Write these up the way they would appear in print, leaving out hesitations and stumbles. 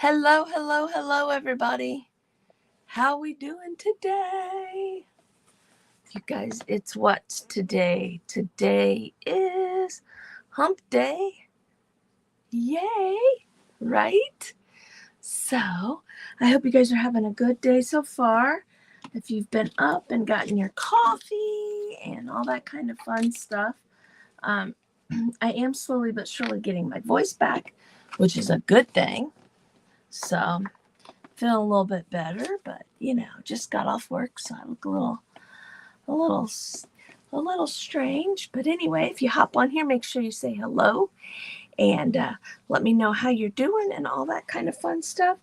Hello, hello, hello, everybody. How we doing today? You guys, it's what today? Today is hump day. Yay, right? So, I hope you guys are having a good day so far. If you've been up and gotten your coffee and all that kind of fun stuff. I am slowly but surely getting my voice back, which is a good thing. So, feeling a little bit better, but just got off work, so I look a little, a little strange. But anyway, if you hop on here, make sure you say hello and let me know how you're doing and all that kind of fun stuff,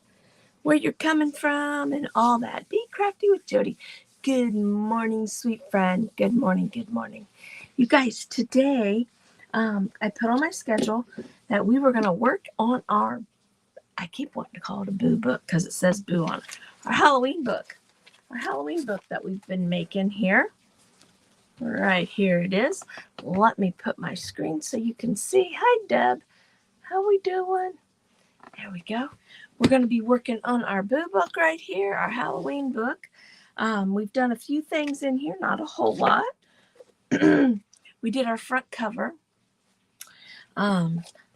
where you're coming from and all that. Be crafty with Jody. Good morning, sweet friend. Good morning. Good morning. You guys, today I put on my schedule that we were going to work on I keep wanting to call it a boo book because it says boo on it. Our Halloween book that we've been making here. Right here it is. Let me put my screen so you can see. Hi, Deb. How we doing? There we go. We're going to be working on our boo book right here, our Halloween book. We've done a few things in here, not a whole lot. We did our front cover.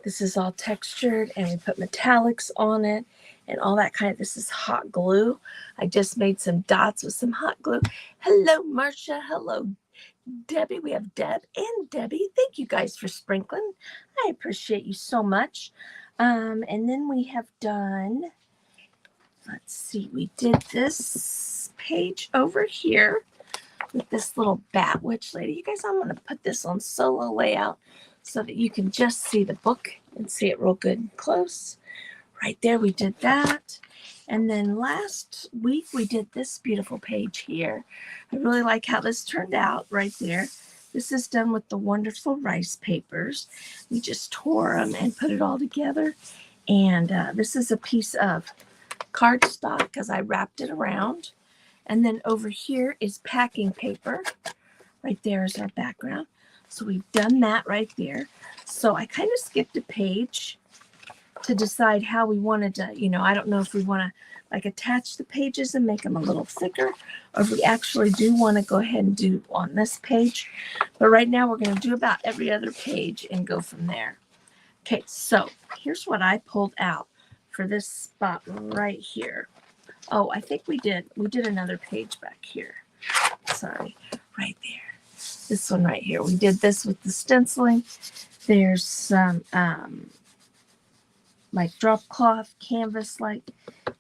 This is all textured and we put metallics on it and all that kind of, this is hot glue. I just made some dots with some hot glue. Hello, Marcia. Hello, Debbie. We have Deb and Debbie. Thank you guys for sprinkling. I appreciate you so much. And then we have done, let's see, we did this page over here with this little bat witch lady. You guys, I'm going to put this on solo layout so that you can just see the book and see it real good and close. Right there, we did that. And then last week, we did this beautiful page here. I really like how this turned out right there. This is done with the wonderful rice papers. We just tore them and put it all together. And this is a piece of cardstock because I wrapped it around. And then over here is packing paper. Right there is our background. So we've done that right there. So I kind of skipped a page to decide how we wanted to, I don't know if we want to like attach the pages and make them a little thicker, or if we actually do want to go ahead and do on this page. But right now we're going to do about every other page and go from there. Okay, so here's what I pulled out for this spot right here. Oh, I think we did another page back here. Sorry, right there. This one right here. We did this with the stenciling. There's some like drop cloth, canvas like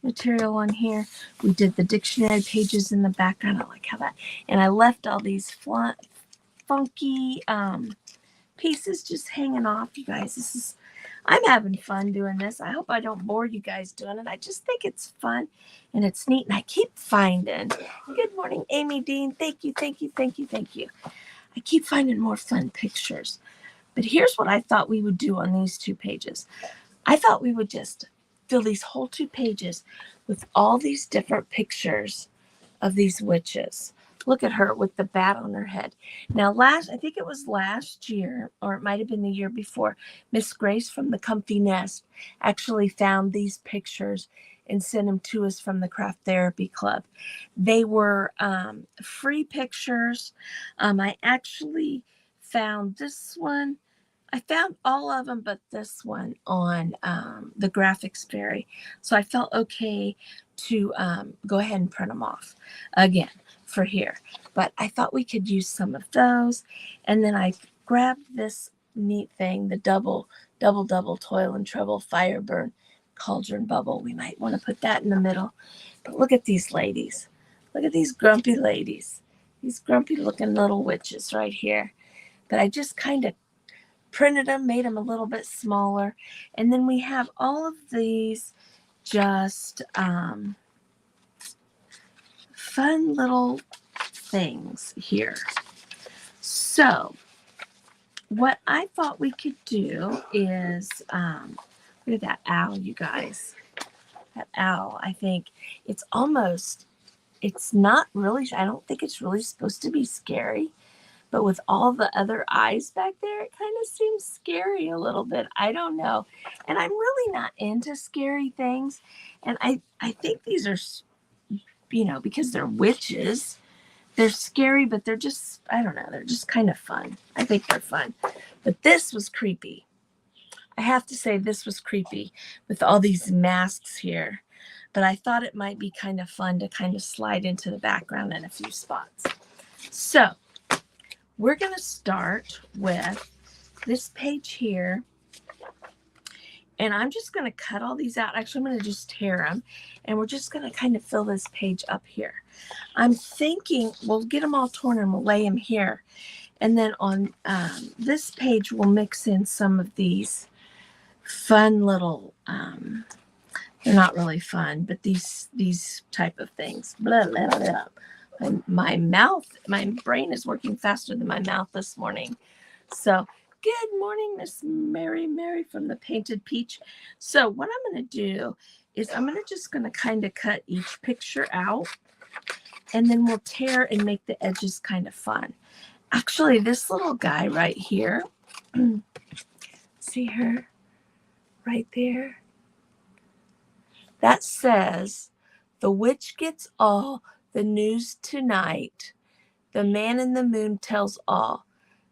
material on here. We did the dictionary pages in the background. I like how that. And I left all these funky pieces just hanging off, you guys. I'm having fun doing this. I hope I don't bore you guys doing it. I just think it's fun and it's neat. And I keep finding, good morning, Amy Dean. Thank you, thank you, thank you, thank you. I keep finding more fun pictures. But here's what I thought we would do on these 2 pages. I thought we would just fill these whole 2 pages with all these different pictures of these witches. Look at her with the bat on her head. Now, I think it was last year, or it might have been the year before, Miss Grace from the Comfy Nest actually found these pictures and sent them to us from the Craft Therapy Club. They were free pictures. I actually found this one. I found all of them but this one on the Graphics Fairy. So I felt okay to go ahead and print them off again for here. But I thought we could use some of those. And then I grabbed this neat thing, the double toil and trouble fire burn cauldron bubble. We might want to put that in the middle. But look at these ladies. Look at these grumpy ladies. These grumpy looking little witches right here. But I just kind of printed them, made them a little bit smaller. And then we have all of these just fun little things here. So what I thought we could do is, look at that owl, you guys. That owl, I think it's not really, I don't think it's really supposed to be scary, but with all the other eyes back there, it kind of seems scary a little bit. I don't know. And I'm really not into scary things. And I think these are, because they're witches, they're scary, but they're just, I don't know, they're just kind of fun. I think they're fun. But this was creepy. I have to say this was creepy with all these masks here. But I thought it might be kind of fun to kind of slide into the background in a few spots. So we're going to start with this page here. And I'm just going to cut all these out. Actually, I'm going to just tear them. And we're just going to kind of fill this page up here. I'm thinking we'll get them all torn and we'll lay them here. And then on this page, we'll mix in some of these fun little, they're not really fun, but these type of things. Blah, blah, blah. My mouth, my brain is working faster than my mouth this morning. So good morning, Miss Mary from the Painted Peach. So what I'm going to do is I'm just going to kind of cut each picture out, and then we'll tear and make the edges kind of fun. Actually, this little guy right here, see her right there? That says, "The witch gets all the news tonight. The man in the moon tells all.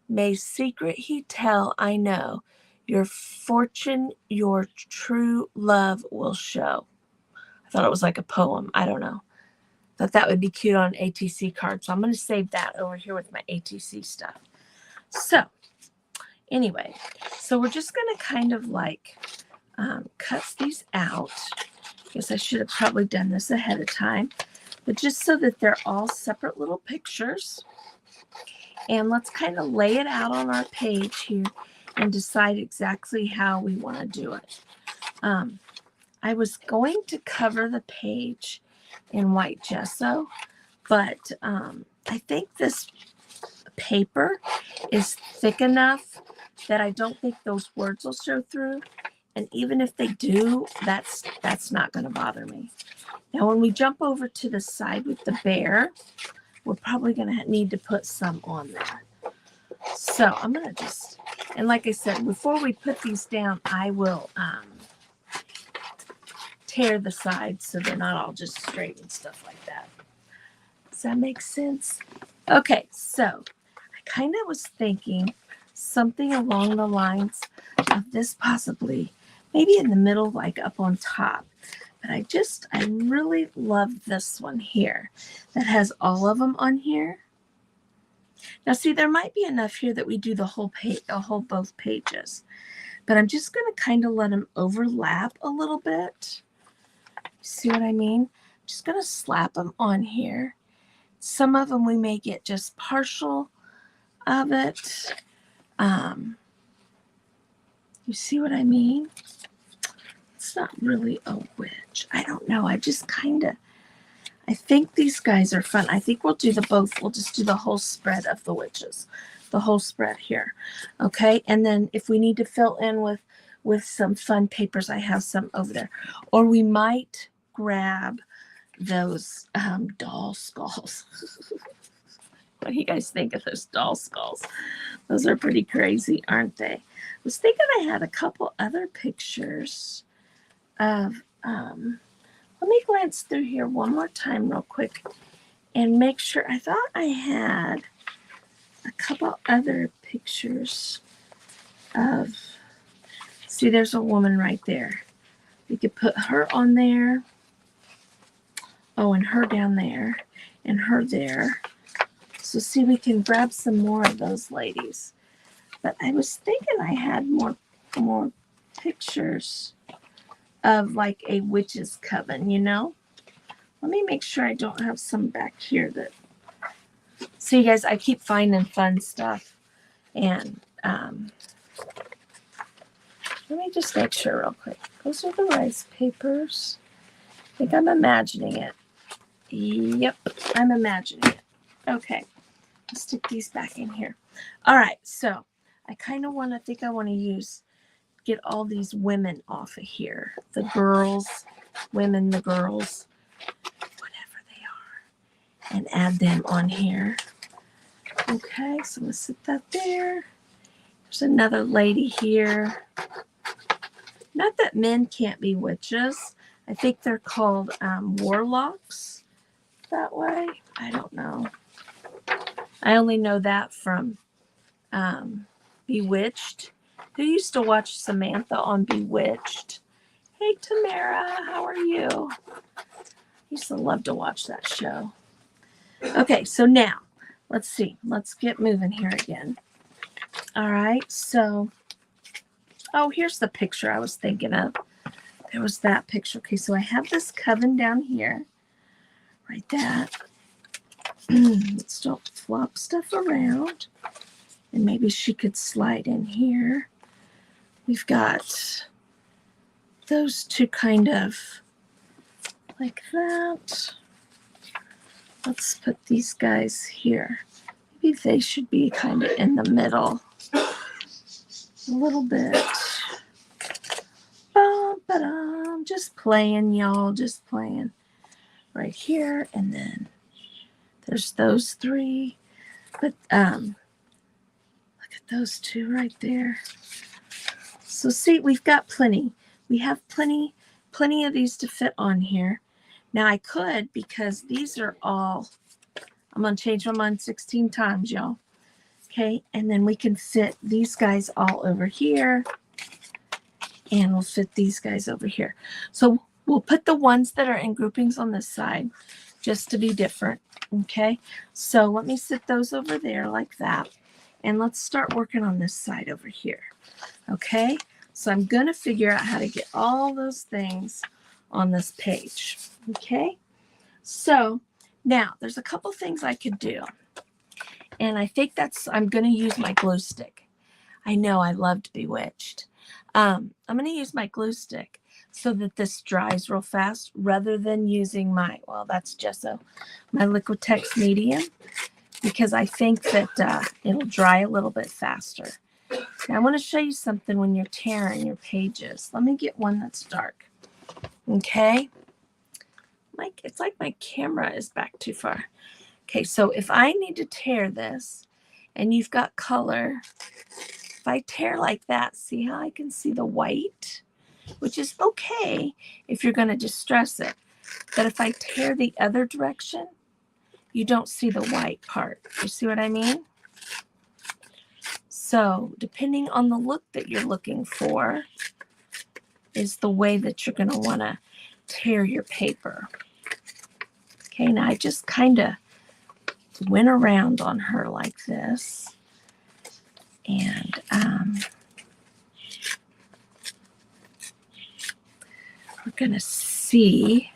May secret he tell, I know. Your fortune, your true love will show." I thought it was like a poem. I don't know. Thought that would be cute on an ATC card. So I'm going to save that over here with my ATC stuff. So anyway, so we're just going to kind of like cut these out. I guess I should have probably done this ahead of time. But just so that they're all separate little pictures. And let's kind of lay it out on our page here and decide exactly how we want to do it. I was going to cover the page in white gesso, but I think this paper is thick enough that I don't think those words will show through. And even if they do, that's not going to bother me. Now, when we jump over to the side with the bear, we're probably going to need to put some on there. So I'm going to just, and like I said, before we put these down, I will tear the sides so they're not all just straight and stuff like that. Does that make sense? Okay, so I kind of was thinking something along the lines of this, possibly, maybe in the middle, like up on top. But I really love this one here that has all of them on here. Now, see, there might be enough here that we do the whole page, both pages. But I'm just going to kind of let them overlap a little bit. See what I mean? I'm just going to slap them on here. Some of them we may get just partial of it. You see what I mean? It's not really a witch. I don't know. I think these guys are fun. I think we'll do we'll just do the whole spread of the witches. The whole spread here. Okay? And then if we need to fill in with some fun papers, I have some over there. Or we might grab those doll skulls. What do you guys think of those doll skulls? Those are pretty crazy, aren't they? I was thinking I had a couple other pictures of, let me glance through here one more time real quick and make sure. I thought I had a couple other pictures of, see, there's a woman right there. We could put her on there. Oh, and her down there, and her there. So see, we can grab some more of those ladies. But I was thinking I had more pictures of like a witch's coven, you know? Let me make sure I don't have some back here that... See, guys, I keep finding fun stuff. And let me just make sure real quick. Those are the rice papers. I think I'm imagining it. Yep, I'm imagining it. Okay, let's stick these back in here. All right, so I kind of want to get all these women off of here. The girls, women, the girls, whatever they are. And add them on here. Okay, so I'm going to sit that there. There's another lady here. Not that men can't be witches. I think they're called warlocks that way. I don't know. I only know that from Bewitched. Who used to watch Samantha on Bewitched? Hey, Tamara, how are you? I used to love to watch that show. Okay, so now, let's see. Let's get moving here again. All right, so, oh, here's the picture I was thinking of. There was that picture. Okay, so I have this coven down here. Right that. Let's don't flop stuff around. And maybe she could slide in here. We've got those two kind of like that. Let's put these guys here. Maybe they should be kind of in the middle. A little bit. Ba-ba-dum. Just playing, y'all. Just playing. Right here. And then there's those three. But look at those two right there. So see, we've got plenty. We have plenty of these to fit on here. Now I could, because these are all, I'm going to change my mind 16 times, y'all. Okay, and then we can fit these guys all over here. And we'll fit these guys over here. So we'll put the ones that are in groupings on this side, just to be different. Okay, so let me sit those over there like that. And let's start working on this side over here. Okay, so I'm going to figure out how to get all those things on this page. Okay, so now there's a couple things I could do. And I think I'm going to use my glue stick. I know I loved Bewitched. I'm going to use my glue stick so that this dries real fast rather than using well, that's gesso, my Liquitex medium, because I think that it'll dry a little bit faster. Now I want to show you something when you're tearing your pages. Let me get one that's dark. Okay. It's like my camera is back too far. Okay, so if I need to tear this and you've got color, if I tear like that, see how I can see the white, which is okay if you're going to distress it. But if I tear the other direction, you don't see the white part. You see what I mean? So depending on the look that you're looking for is the way that you're going to want to tear your paper. Okay, now I just kind of went around on her like this. And we're going to see.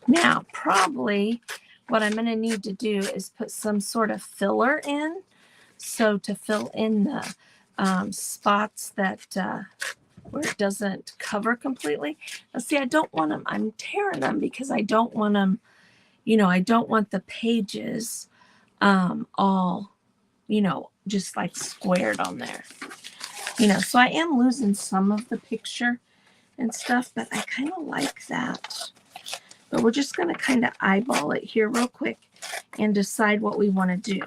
Now, probably what I'm going to need to do is put some sort of filler in. So to fill in the spots that where it doesn't cover completely. Now, see, I don't want them. I'm tearing them because I don't want them, I don't want the pages all, just like squared on there. So I am losing some of the picture and stuff, but I kind of like that. But we're just going to kind of eyeball it here real quick and decide what we want to do.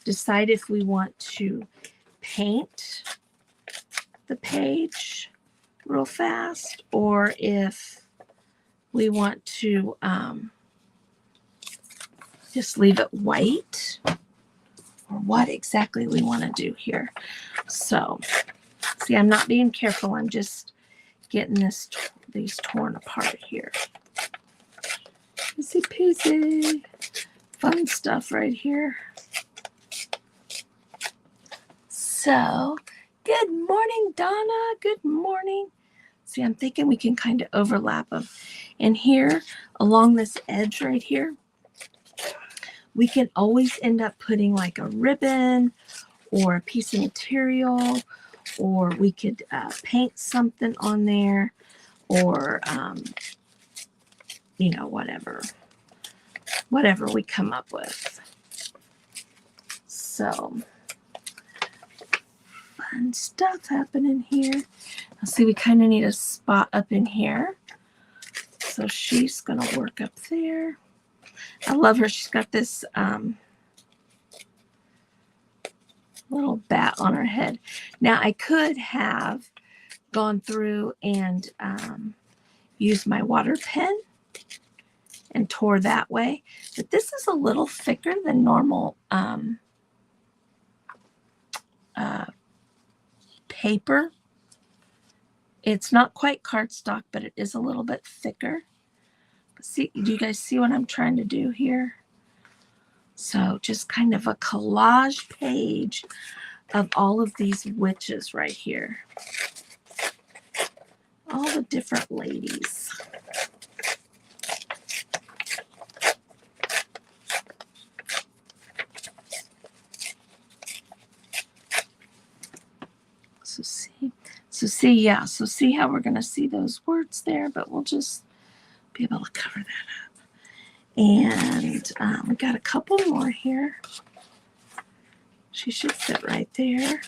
Decide if we want to paint the page real fast or if we want to just leave it white, or what exactly we want to do here. So, see, I'm not being careful. I'm just getting these torn apart here. Easy peasy. Fun stuff right here. So, good morning, Donna. Good morning. See, I'm thinking we can kind of overlap them. And here, along this edge right here, we can always end up putting like a ribbon or a piece of material, or we could paint something on there, or, whatever we come up with. So, fun stuff happening here. Now, see, we kind of need a spot up in here. So she's going to work up there. I love her. She's got this little bat on her head. Now I could have gone through and used my water pen and tore that way, but this is a little thicker than normal paper. It's not quite cardstock, but it is a little bit thicker. See, do you guys see what I'm trying to do here? So just kind of a collage page of all of these witches right here. All the different ladies. So see how we're going to see those words there, but we'll just be able to cover that up. And we got a couple more here. She should fit right there.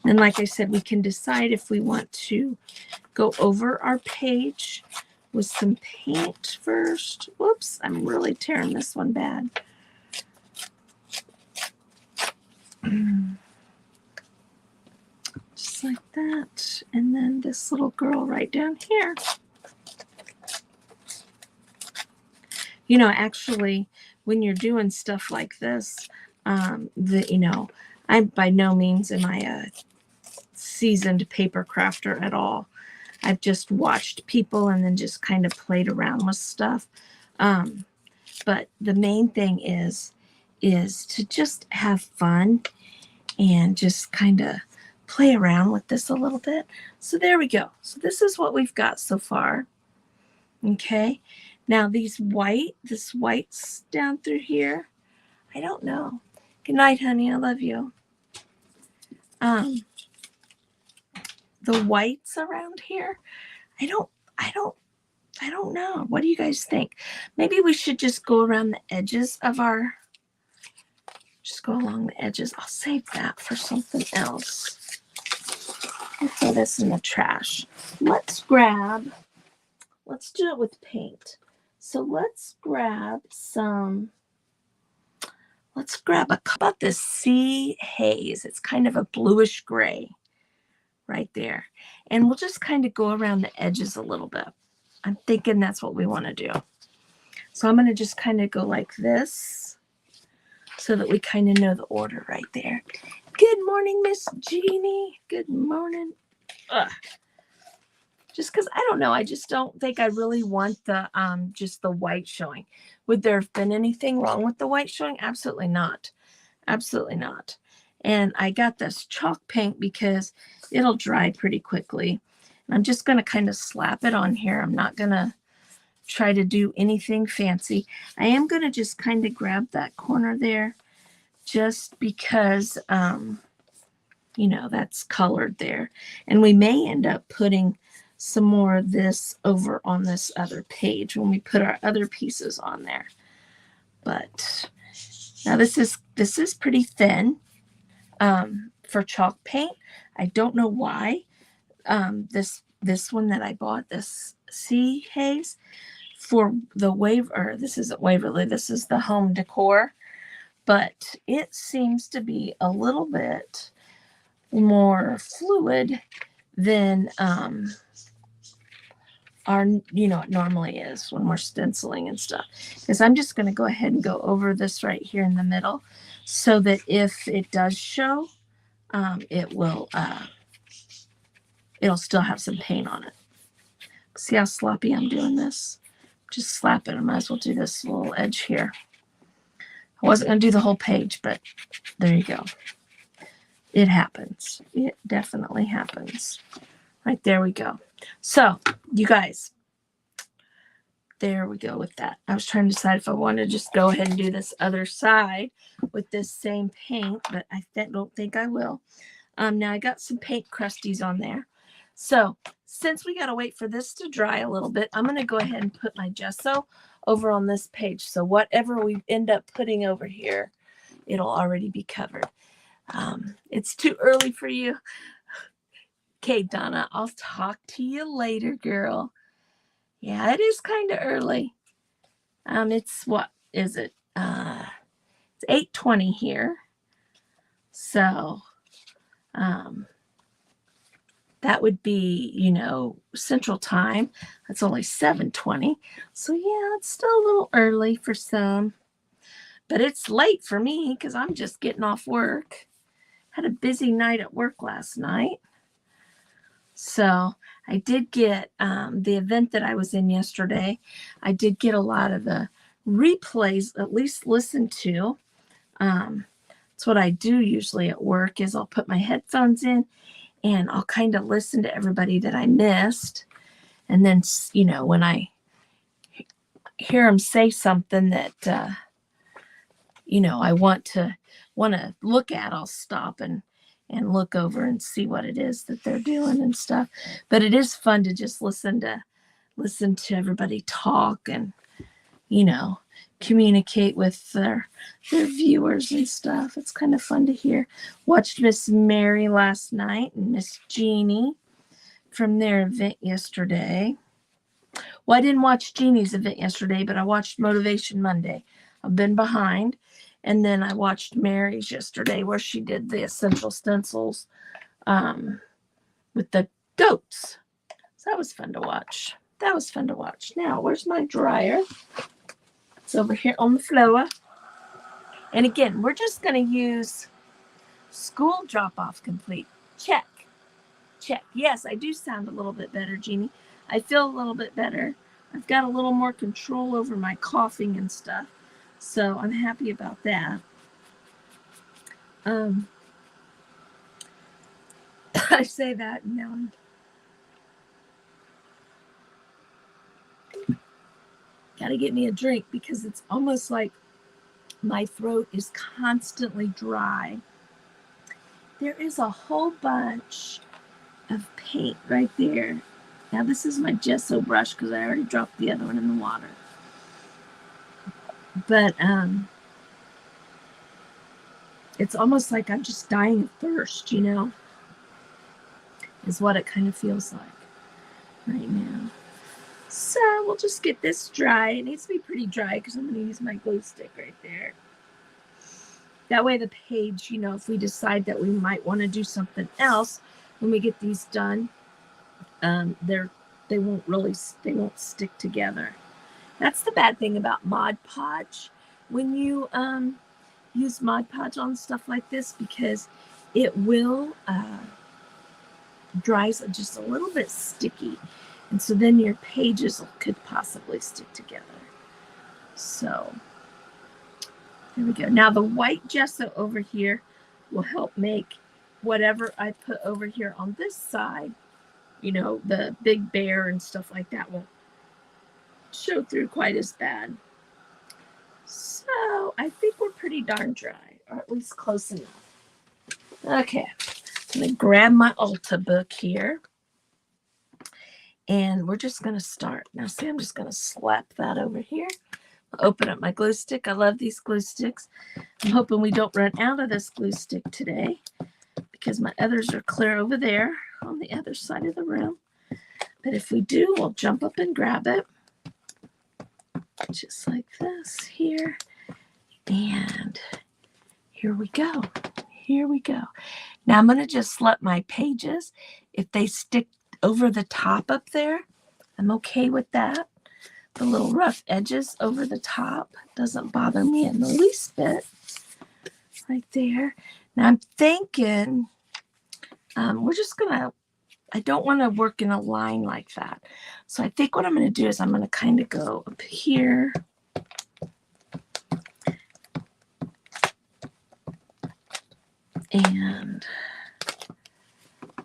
And like I said, we can decide if we want to go over our page with some paint first. Whoops, I'm really tearing this one bad. Just like that. And then this little girl right down here. You know, actually, when you're doing stuff like this, you know, I by no means am I a seasoned paper crafter at all. I've just watched people and then just kind of played around with stuff. But the main thing is to just have fun and just kind of play around with this a little bit. So there we go. So this is what we've got so far. Okay. Now this white's down through here. I don't know. Good night, honey. I love you. The whites around here, I don't know. What do you guys think? Maybe we should just go around the edges of just go along the edges. I'll save that for something else. I'll throw this in the trash. Let's do it with paint. So let's grab about this Sea Haze. It's kind of a bluish gray right there. And we'll just kind of go around the edges a little bit. I'm thinking that's what we want to do. So I'm going to just kind of go like this so that we kind of know the order right there. Good morning, Miss Jeannie. Good morning. Ugh. Just because I don't know, I just don't think I really want the just the white showing. Would there have been anything wrong with the white showing? Absolutely not. Absolutely not. And I got this chalk paint because it'll dry pretty quickly. And I'm just going to kind of slap it on here. I'm not going to try to do anything fancy. I am going to just kind of grab that corner there just because, you know, that's colored there. And we may end up putting some more of this over on this other page when we put our other pieces on there. But now this is pretty thin for chalk paint. I don't know why this one that I bought, this Sea Haze for the this isn't Waverly, this is the Home Decor, but it seems to be a little bit more fluid than it normally is when we're stenciling and stuff. Because I'm just going to go ahead and go over this right here in the middle so that if it does show, it'll still have some paint on it. See how sloppy I'm doing this? Just slap it. I might as well do this little edge here. I wasn't going to do the whole page, but there you go. It happens. It definitely happens. Right, there we go. So, you guys, there we go with that. I was trying to decide if I wanted to just go ahead and do this other side with this same paint, but I don't think I will. Now, I got some paint crusties on there. So, since we got to wait for this to dry a little bit, I'm going to go ahead and put my gesso over on this page. So, whatever we end up putting over here, it'll already be covered. It's too early for you. Okay, Donna, I'll talk to you later, girl. Yeah, it is kind of early. It's what is it? It's 8:20 here. So that would be, Central Time. That's only 7:20. So yeah, it's still a little early for some. But it's late for me because I'm just getting off work. Had a busy night at work last night. So I did get the event that I was in yesterday. I did get a lot of the replays, at least listen to. That's what I do usually at work is I'll put my headphones in and I'll kind of listen to everybody that I missed. And then, when I hear them say something that, I want to look at, I'll stop and look over and see what it is that they're doing and stuff. But it is fun to just listen to everybody talk and, communicate with their viewers and stuff. It's kind of fun to hear. Watched Miss Mary last night and Miss Jeannie from their event yesterday. Well, I didn't watch Jeannie's event yesterday, but I watched Motivation Monday. I've been behind. And then I watched Mary's yesterday where she did the essential stencils with the goats. So that was fun to watch. Now, where's my dryer? It's over here on the floor. And again, we're just going to use school drop-off complete. Check. Yes, I do sound a little bit better, Jeannie. I feel a little bit better. I've got a little more control over my coughing and stuff. So I'm happy about that. I say that and now gotta get me a drink because it's almost like my throat is constantly dry. There is a whole bunch of paint right there. Now this is my gesso brush because I already dropped the other one in the water. But it's almost like I'm just dying of thirst, is what it kind of feels like right now. So we'll just get this dry. It needs to be pretty dry because I'm going to use my glue stick right there. That way the page, if we decide that we might want to do something else when we get these done, they won't stick together. That's the bad thing about Mod Podge. When you use Mod Podge on stuff like this, because it will dries just a little bit sticky, and so then your pages could possibly stick together. So there we go. Now the white gesso over here will help make whatever I put over here on this side, the big bear and stuff like that won't show through quite as bad. So I think we're pretty darn dry, or at least close enough. Okay, I'm going to grab my Ulta book here. And we're just going to start. Now see, I'm just going to slap that over here. I'll open up my glue stick. I love these glue sticks. I'm hoping we don't run out of this glue stick today because my others are clear over there on the other side of the room. But if we do, we'll jump up and grab it. Just like this here. And here we go. Now I'm going to just let my pages, if they stick over the top up there, I'm okay with that. The little rough edges over the top doesn't bother me in the least bit. Right there. Now I'm thinking we're just going to, I don't want to work in a line like that. So I think what I'm going to do is I'm going to kind of go up here. And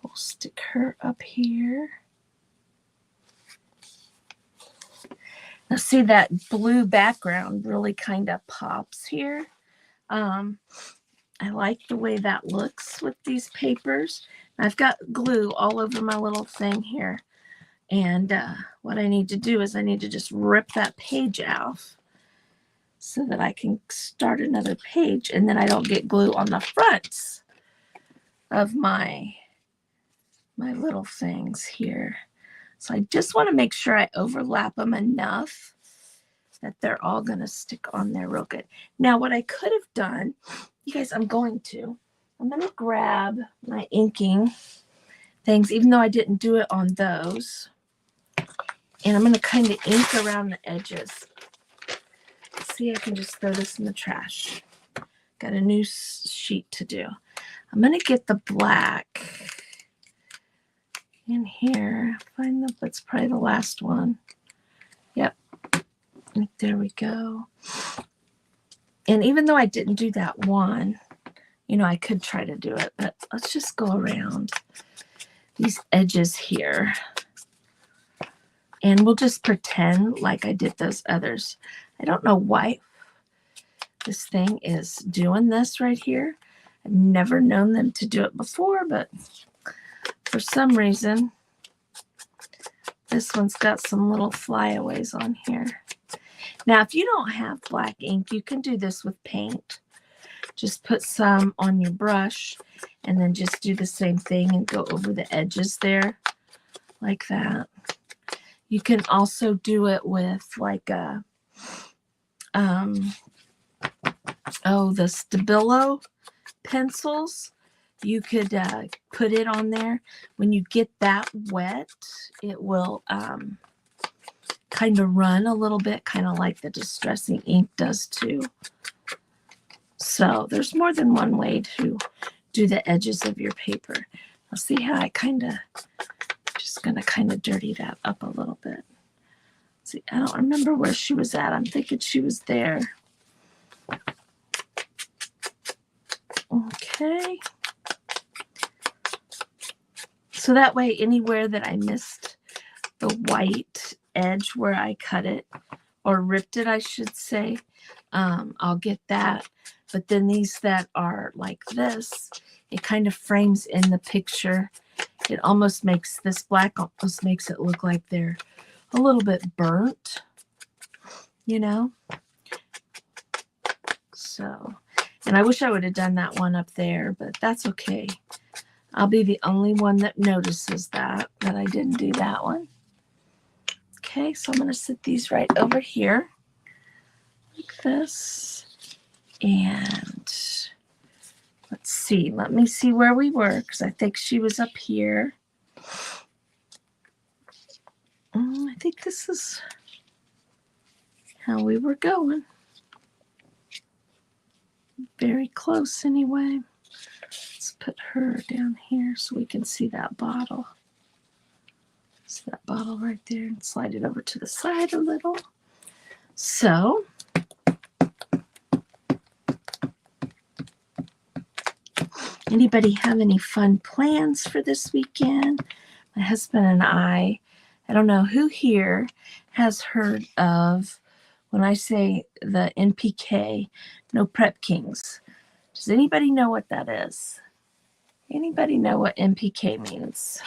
we'll stick her up here. Now see that blue background really kind of pops here. I like the way that looks with these papers. I've got glue all over my little thing here. And what I need to do is I need to just rip that page off so that I can start another page, and then I don't get glue on the fronts of my little things here. So I just want to make sure I overlap them enough that they're all going to stick on there real good. Now, what I could have done, you guys, I'm going to grab my inking things, even though I didn't do it on those. And I'm going to kind of ink around the edges. See, I can just throw this in the trash. Got a new sheet to do. I'm going to get the black in here. Find that's probably the last one. Yep. There we go. And even though I didn't do that one, you know, I could try to do it, but let's just go around these edges here. And we'll just pretend like I did those others. I don't know why this thing is doing this right here. I've never known them to do it before, but for some reason, this one's got some little flyaways on here. Now, if you don't have black ink, you can do this with paint. Just put some on your brush and then just do the same thing and go over the edges there like that. You can also do it with like a, the Stabilo pencils. You could put it on there. When you get that wet, it will kind of run a little bit, kind of like the distressing ink does too. So there's more than one way to do the edges of your paper. I'll see how I just going to kind of dirty that up a little bit. See, I don't remember where she was at. I'm thinking she was there. Okay. So that way, anywhere that I missed the white edge where I cut it, or ripped it, I should say, I'll get that. But then these that are like this, it kind of frames in the picture. It almost makes, this black almost makes it look like they're a little bit burnt, you know? So, and I wish I would have done that one up there, but that's okay. I'll be the only one that notices that I didn't do that one. Okay, so I'm going to sit these right over here like this. And let's see. Let me see where we were, because I think she was up here. I think this is how we were going. Very close anyway. Let's put her down here so we can see that bottle. See that bottle right there, and slide it over to the side a little. So anybody have any fun plans for this weekend? My husband and I don't know who here has heard of, when I say the NPK, No Prep Kings. Does anybody know what that is? Anybody know what NPK means?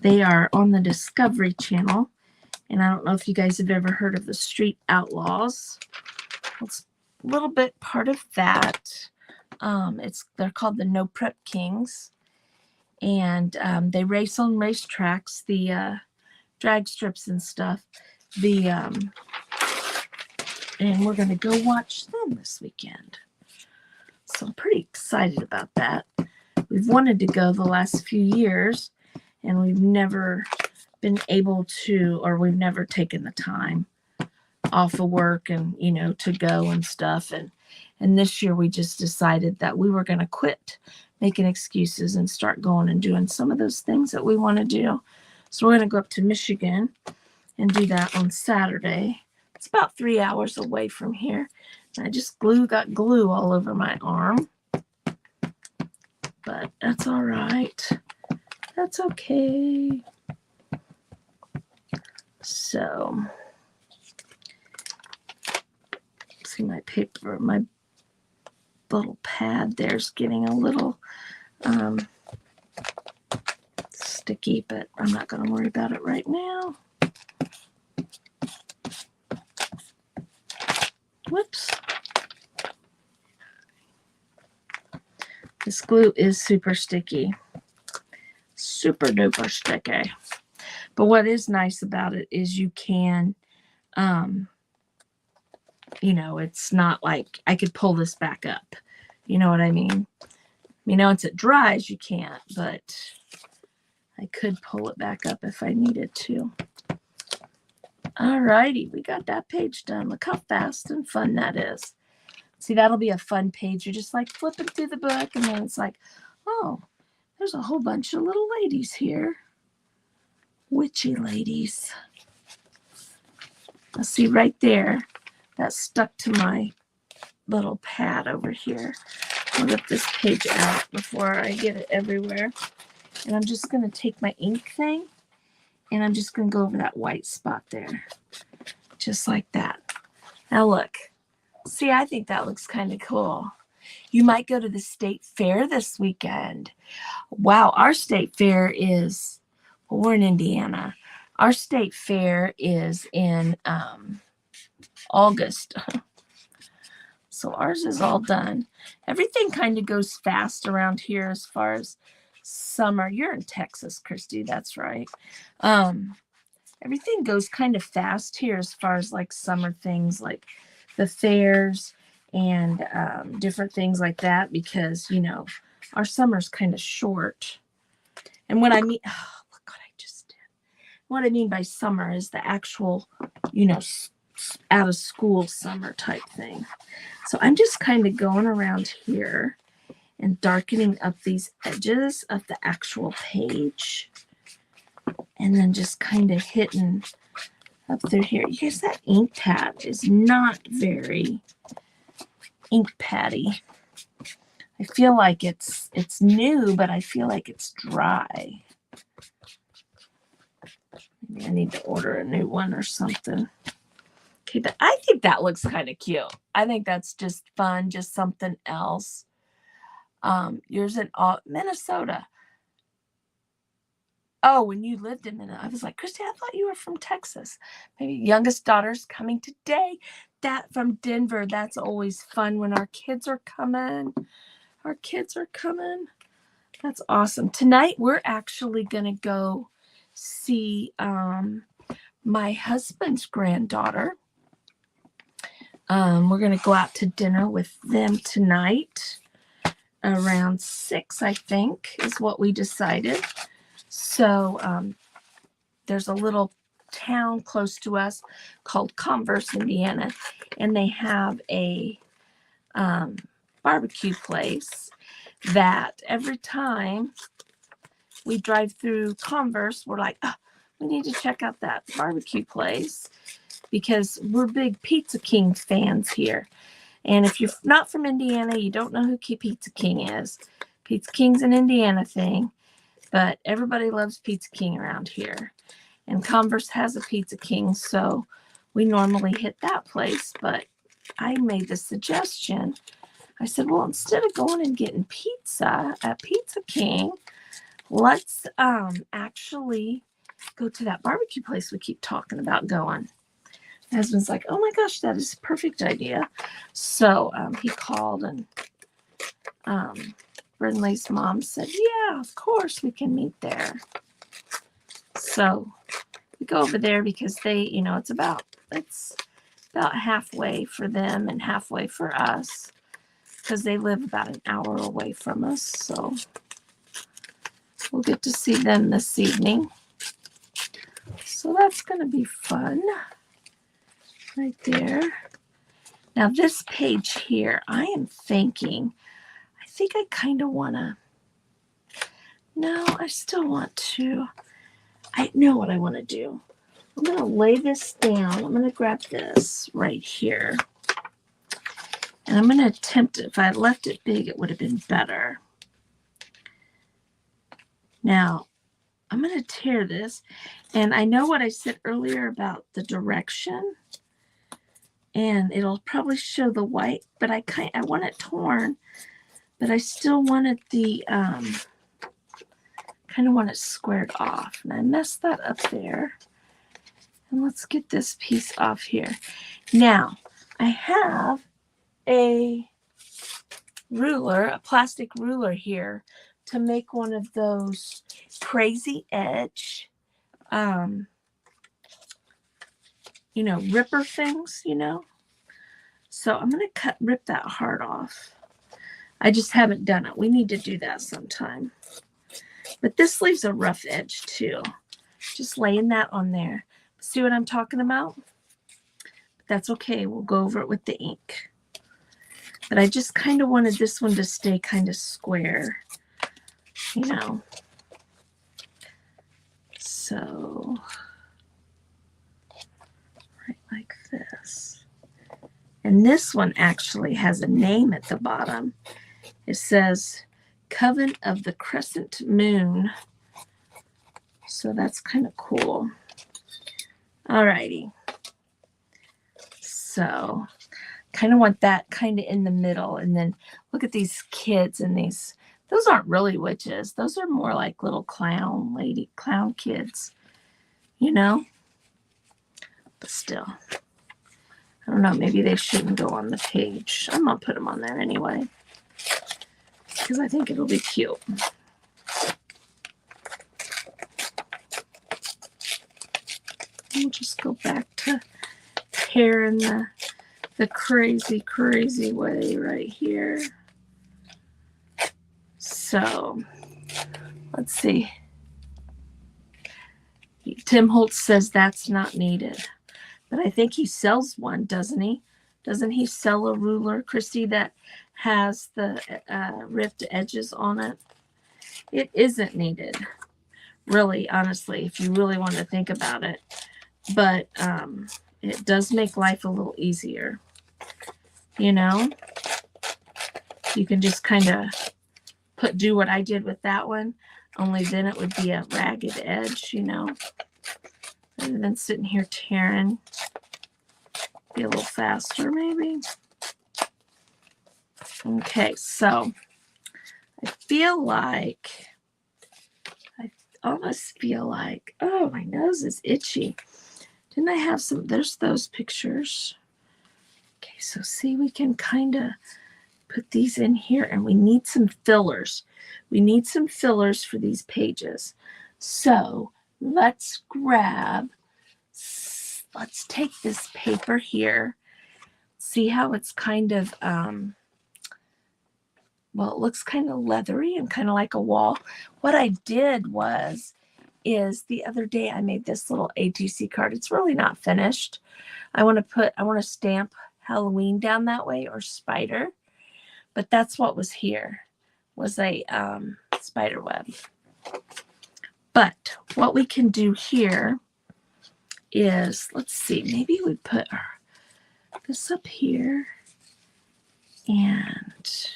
They are on the Discovery Channel, and I don't know if you guys have ever heard of the Street Outlaws. It's a little bit part of that. They're called the No Prep Kings, and they race on racetracks, the drag strips and stuff. And we're going to go watch them this weekend. So I'm pretty excited about that. We've wanted to go the last few years, and we've never been able to, or we've never taken the time off of work and, you know, to go and stuff. And this year we just decided that we were going to quit making excuses and start going and doing some of those things that we want to do. So we're going to go up to Michigan and do that on Saturday. It's about 3 hours away from here. And I just got glue all over my arm. But that's all right. That's okay. So, see, my paper, my little pad there's getting a little sticky, but I'm not going to worry about it right now. Whoops. This glue is super sticky. Super duper sticky. But what is nice about it is you can, it's not like I could pull this back up. You know what I mean? Once it dries, you can't, but I could pull it back up if I needed to. All righty, we got that page done. Look how fast and fun that is. See, that'll be a fun page. You're just like flipping through the book, and then it's like, oh, there's a whole bunch of little ladies here. Witchy ladies. Let's see right there. That stuck to my little pad over here. I'll rip this page out before I get it everywhere. And I'm just going to take my ink thing, and I'm just going to go over that white spot there. Just like that. Now look. See, I think that looks kind of cool. You might go to the state fair this weekend. Wow, our state fair is, well, we're in Indiana. Our state fair is in August. So ours is all done. Everything kind of goes fast around here as far as summer. You're in Texas, Christy. That's right. Everything goes kind of fast here as far as like summer things like the fairs and different things like that, because, our summer's kind of short. And what I mean, look what I just did. What I mean by summer is the actual, out of school summer type thing. So I'm just kind of going around here and darkening up these edges of the actual page. And then just kind of hitting up through here. You guys, that ink pad is not very ink paddy. I feel like it's new, but I feel like it's dry. Maybe I need to order a new one or something. Okay, but I think that looks kind of cute. I think that's just fun, just something else. Yours in Minnesota. Oh, when you lived in Minnesota, I was like, Christy, I thought you were from Texas. Maybe youngest daughter's coming today. That from Denver. That's always fun when our kids are coming. Our kids are coming. That's awesome. Tonight, we're actually going to go see my husband's granddaughter. We're going to go out to dinner with them tonight. Around 6, I think, is what we decided. So there's a little town close to us called Converse, Indiana, and they have a barbecue place that every time we drive through Converse, we're like, oh, we need to check out that barbecue place because we're big Pizza King fans here. And if you're not from Indiana, you don't know who Pizza King is. Pizza King's an Indiana thing. But everybody loves Pizza King around here. And Converse has a Pizza King, so we normally hit that place. But I made the suggestion. I said, well, instead of going and getting pizza at Pizza King, let's actually go to that barbecue place we keep talking about going. My husband's like, oh my gosh, that is a perfect idea. So he called and Brindley's mom said, yeah, of course we can meet there. So we go over there because they, it's about halfway for them and halfway for us because they live about an hour away from us. So we'll get to see them this evening. So that's going to be fun right there. Now this page here, I am thinking, I think I kind of want to, no, I still want to, I know what I want to do. I'm going to lay this down. I'm going to grab this right here. And I'm going to attempt it. If I had left it big, it would have been better. Now, I'm going to tear this. And I know what I said earlier about the direction. And it'll probably show the white, but I want it torn. But I still wanted the, kind of want it squared off. And I messed that up there. And let's get this piece off here. Now, I have a ruler, a plastic ruler here to make one of those crazy edge you know, ripper things, you know. So I'm going to rip that heart off. I just haven't done it. We need to do that sometime. But this leaves a rough edge too. Just laying that on there. See what I'm talking about? That's okay. We'll go over it with the ink. But I just kind of wanted this one to stay kind of square, you know. So, right like this. And this one actually has a name at the bottom. It says Coven of the Crescent Moon. So that's kind of cool. Alrighty. So kind of want that kind of in the middle. And then look at these kids and these. Those aren't really witches. Those are more like little clown kids, you know? But still, I don't know. Maybe they shouldn't go on the page. I'm going to put them on there anyway because I think it'll be cute. We'll just go back to hair in the crazy, crazy way right here. So, let's see. Tim Holtz says that's not needed. But I think he sells one, doesn't he? Doesn't he sell a ruler, Christy, that has the ripped edges on it? It isn't needed, really, honestly, if you really want to think about it. But it does make life a little easier. You know? You can just kind of do what I did with that one, only then it would be a ragged edge, you know, rather than sitting here tearing. Be a little faster, maybe. Okay, so I almost feel like, oh, my nose is itchy. Didn't I have some? There's those pictures. Okay, so see, we can kind of put these in here, and we need some fillers. We need some fillers for these pages. So let's take this paper here. See how it's kind of, well, it looks kind of leathery and kind of like a wall. What I did is the other day I made this little ATC card. It's really not finished. I want to stamp Halloween down that way, or spider. But that's what was here, was a spider web. But what we can do here is, let's see, maybe we put this up here, and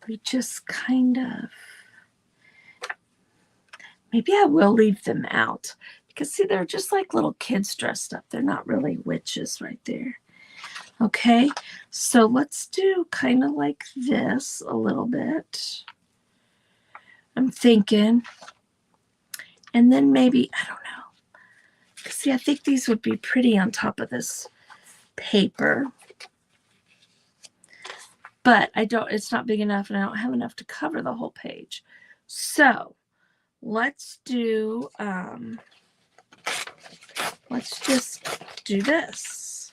we just kind of, maybe I will leave them out, because see, they're just like little kids dressed up. They're not really witches right there. Okay, so let's do kind of like this a little bit. I'm thinking. And then maybe, I don't know. See, I think these would be pretty on top of this paper. But it's not big enough, and I don't have enough to cover the whole page. So let's do, let's just do this.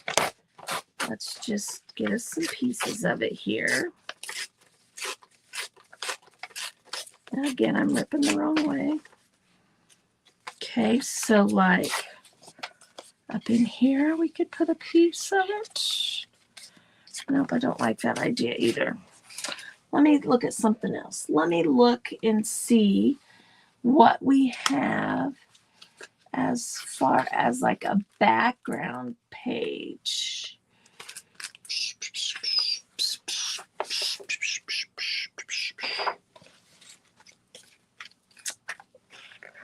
Let's just get us some pieces of it here. And again, I'm ripping the wrong way. Okay, so like up in here, we could put a piece of it. Nope, I don't like that idea either. Let me look at something else. Let me look and see what we have as far as like a background page.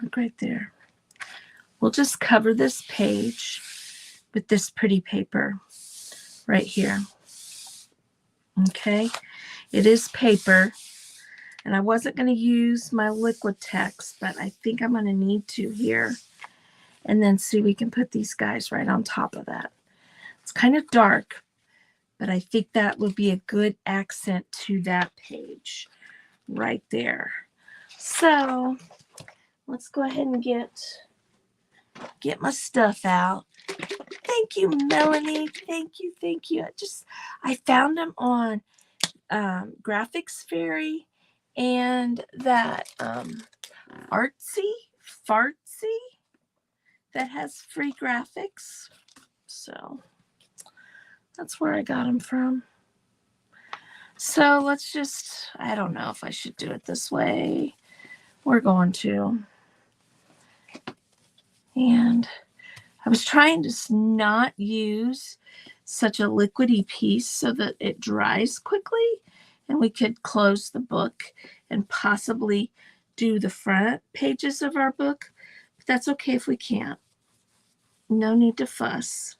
Look right there. We'll just cover this page with this pretty paper right here. Okay, it is paper, and I wasn't going to use my Liquitex, but I think I'm going to need to here. And then see, we can put these guys right on top of that. It's kind of dark, but I think that would be a good accent to that page right there. So let's go ahead and get my stuff out. Thank you, Melanie. Thank you, thank you. I found them on Graphics Fairy and that Artsy Fartsy that has free graphics. So that's where I got them from. So let's just, I don't know if I should do it this way. We're going to. And I was trying to not use such a liquidy piece so that it dries quickly and we could close the book and possibly do the front pages of our book. But that's okay if we can't. No need to fuss.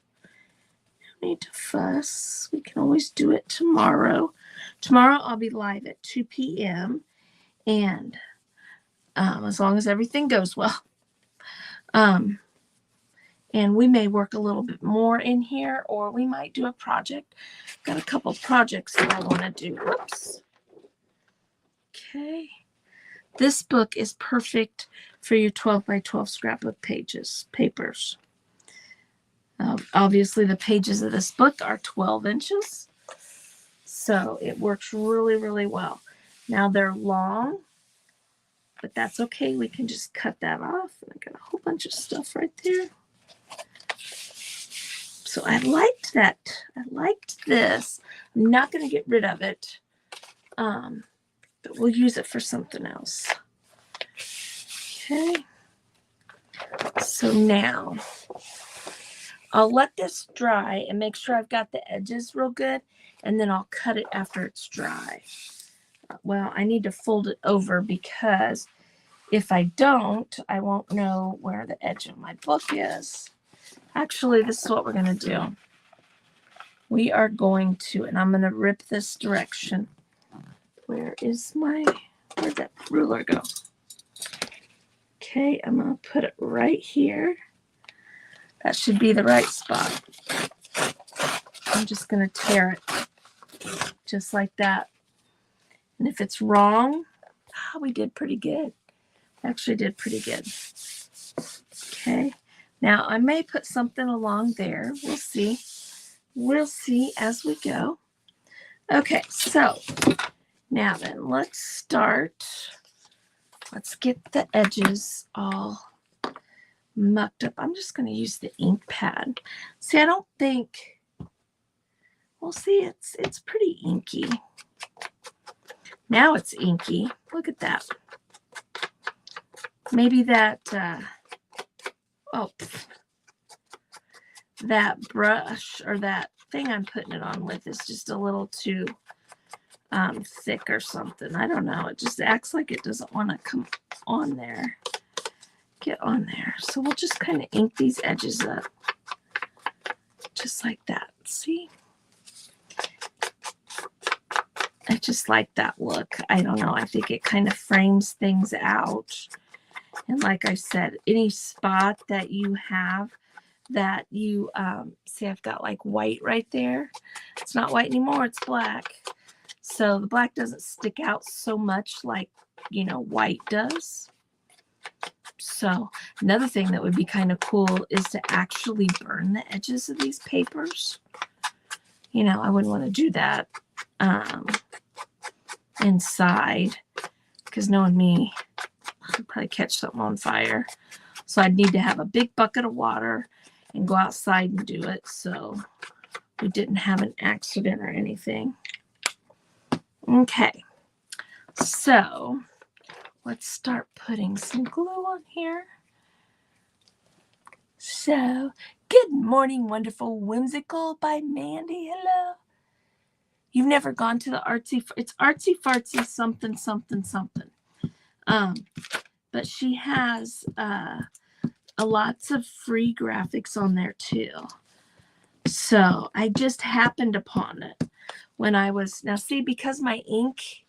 No need to fuss. We can always do it tomorrow. Tomorrow I'll be live at 2 p.m. And as long as everything goes well. And we may work a little bit more in here, or we might do a project. Got a couple projects that I want to do. Whoops. Okay. This book is perfect for your 12 by 12 scrapbook papers. Obviously, the pages of this book are 12 inches. So it works really, really well. Now they're long, but that's okay. We can just cut that off. I got a whole bunch of stuff right there. So I liked that. I liked this. I'm not going to get rid of it, but we'll use it for something else. Okay. So now I'll let this dry and make sure I've got the edges real good, and then I'll cut it after it's dry. Well, I need to fold it over because if I don't, I won't know where the edge of my book is. Actually, this is what we're going to do. We are going to, and I'm going to rip this direction. Where'd that ruler go? Okay, I'm going to put it right here. That should be the right spot. I'm just going to tear it just like that. And if it's wrong, we did pretty good. Actually did pretty good. Okay. Now, I may put something along there. We'll see. We'll see as we go. Okay, so now then, let's start. Let's get the edges all mucked up. I'm just going to use the ink pad. See, I don't think, well, see, it's pretty inky. Now it's inky. Look at that. Maybe that, that brush or that thing I'm putting it on with is just a little too thick or something. I don't know. It just acts like it doesn't want to come on there. Get on there. So we'll just kind of ink these edges up. Just like that. See? I just like that look. I don't know. I think it kind of frames things out. And like I said, any spot that you have that you see, I've got like white right there. It's not white anymore, it's black. So the black doesn't stick out so much like, white does. So another thing that would be kind of cool is to actually burn the edges of these papers. I wouldn't want to do that inside, because knowing me, I'd probably catch something on fire. So I'd need to have a big bucket of water and go outside and do it, so we didn't have an accident or anything. Okay, so let's start putting some glue on here. So, good morning, wonderful, whimsical by Mandy. Hello. You've never gone to the it's Artsy Fartsy something, something, something. But she has lots of free graphics on there too. So I just happened upon it when I was, now see, because my ink,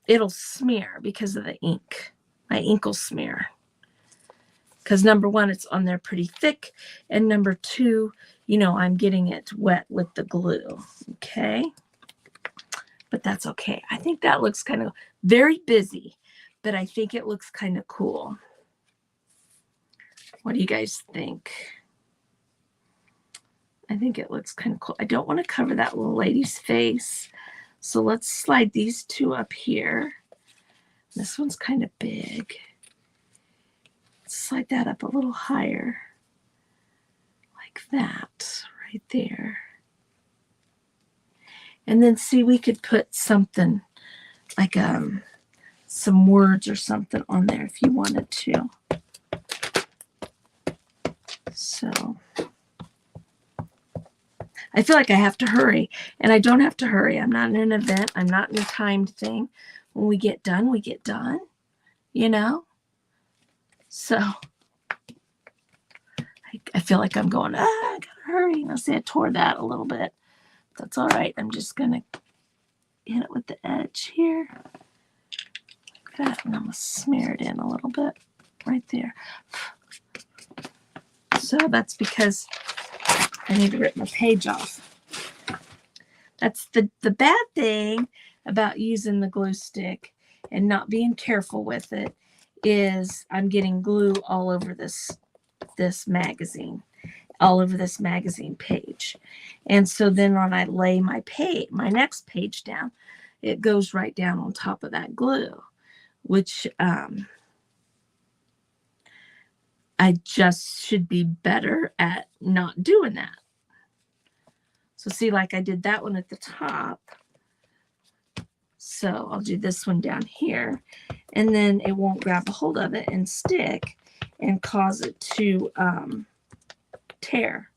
it'll smear because of the ink. My ink will smear. Because number one, it's on there pretty thick. And number two, I'm getting it wet with the glue. Okay. but that's okay. I think that looks kind of very busy, but I think it looks kind of cool. What do you guys think? I think it looks kind of cool. I don't want to cover that little lady's face. So let's slide these two up here. This one's kind of big. Let's slide that up a little higher. Like that, right there. And then see, we could put something like some words or something on there if you wanted to. So I feel like I have to hurry, and I don't have to hurry. I'm not in an event. I'm not in a timed thing. When we get done, we get done, you know? So I feel like I'm going, I gotta hurry. Now see, I tore that a little bit. That's all right. I'm just going to hit it with the edge here. Like that, and I'm going to smear it in a little bit right there. So that's because I need to rip my page off. That's the bad thing about using the glue stick and not being careful with it is I'm getting glue all over this magazine, all over this magazine page. And so then when I lay my next page down, it goes right down on top of that glue, which I just should be better at not doing that. So see, like I did that one at the top. So I'll do this one down here, and then it won't grab a hold of it and stick and cause it to tear,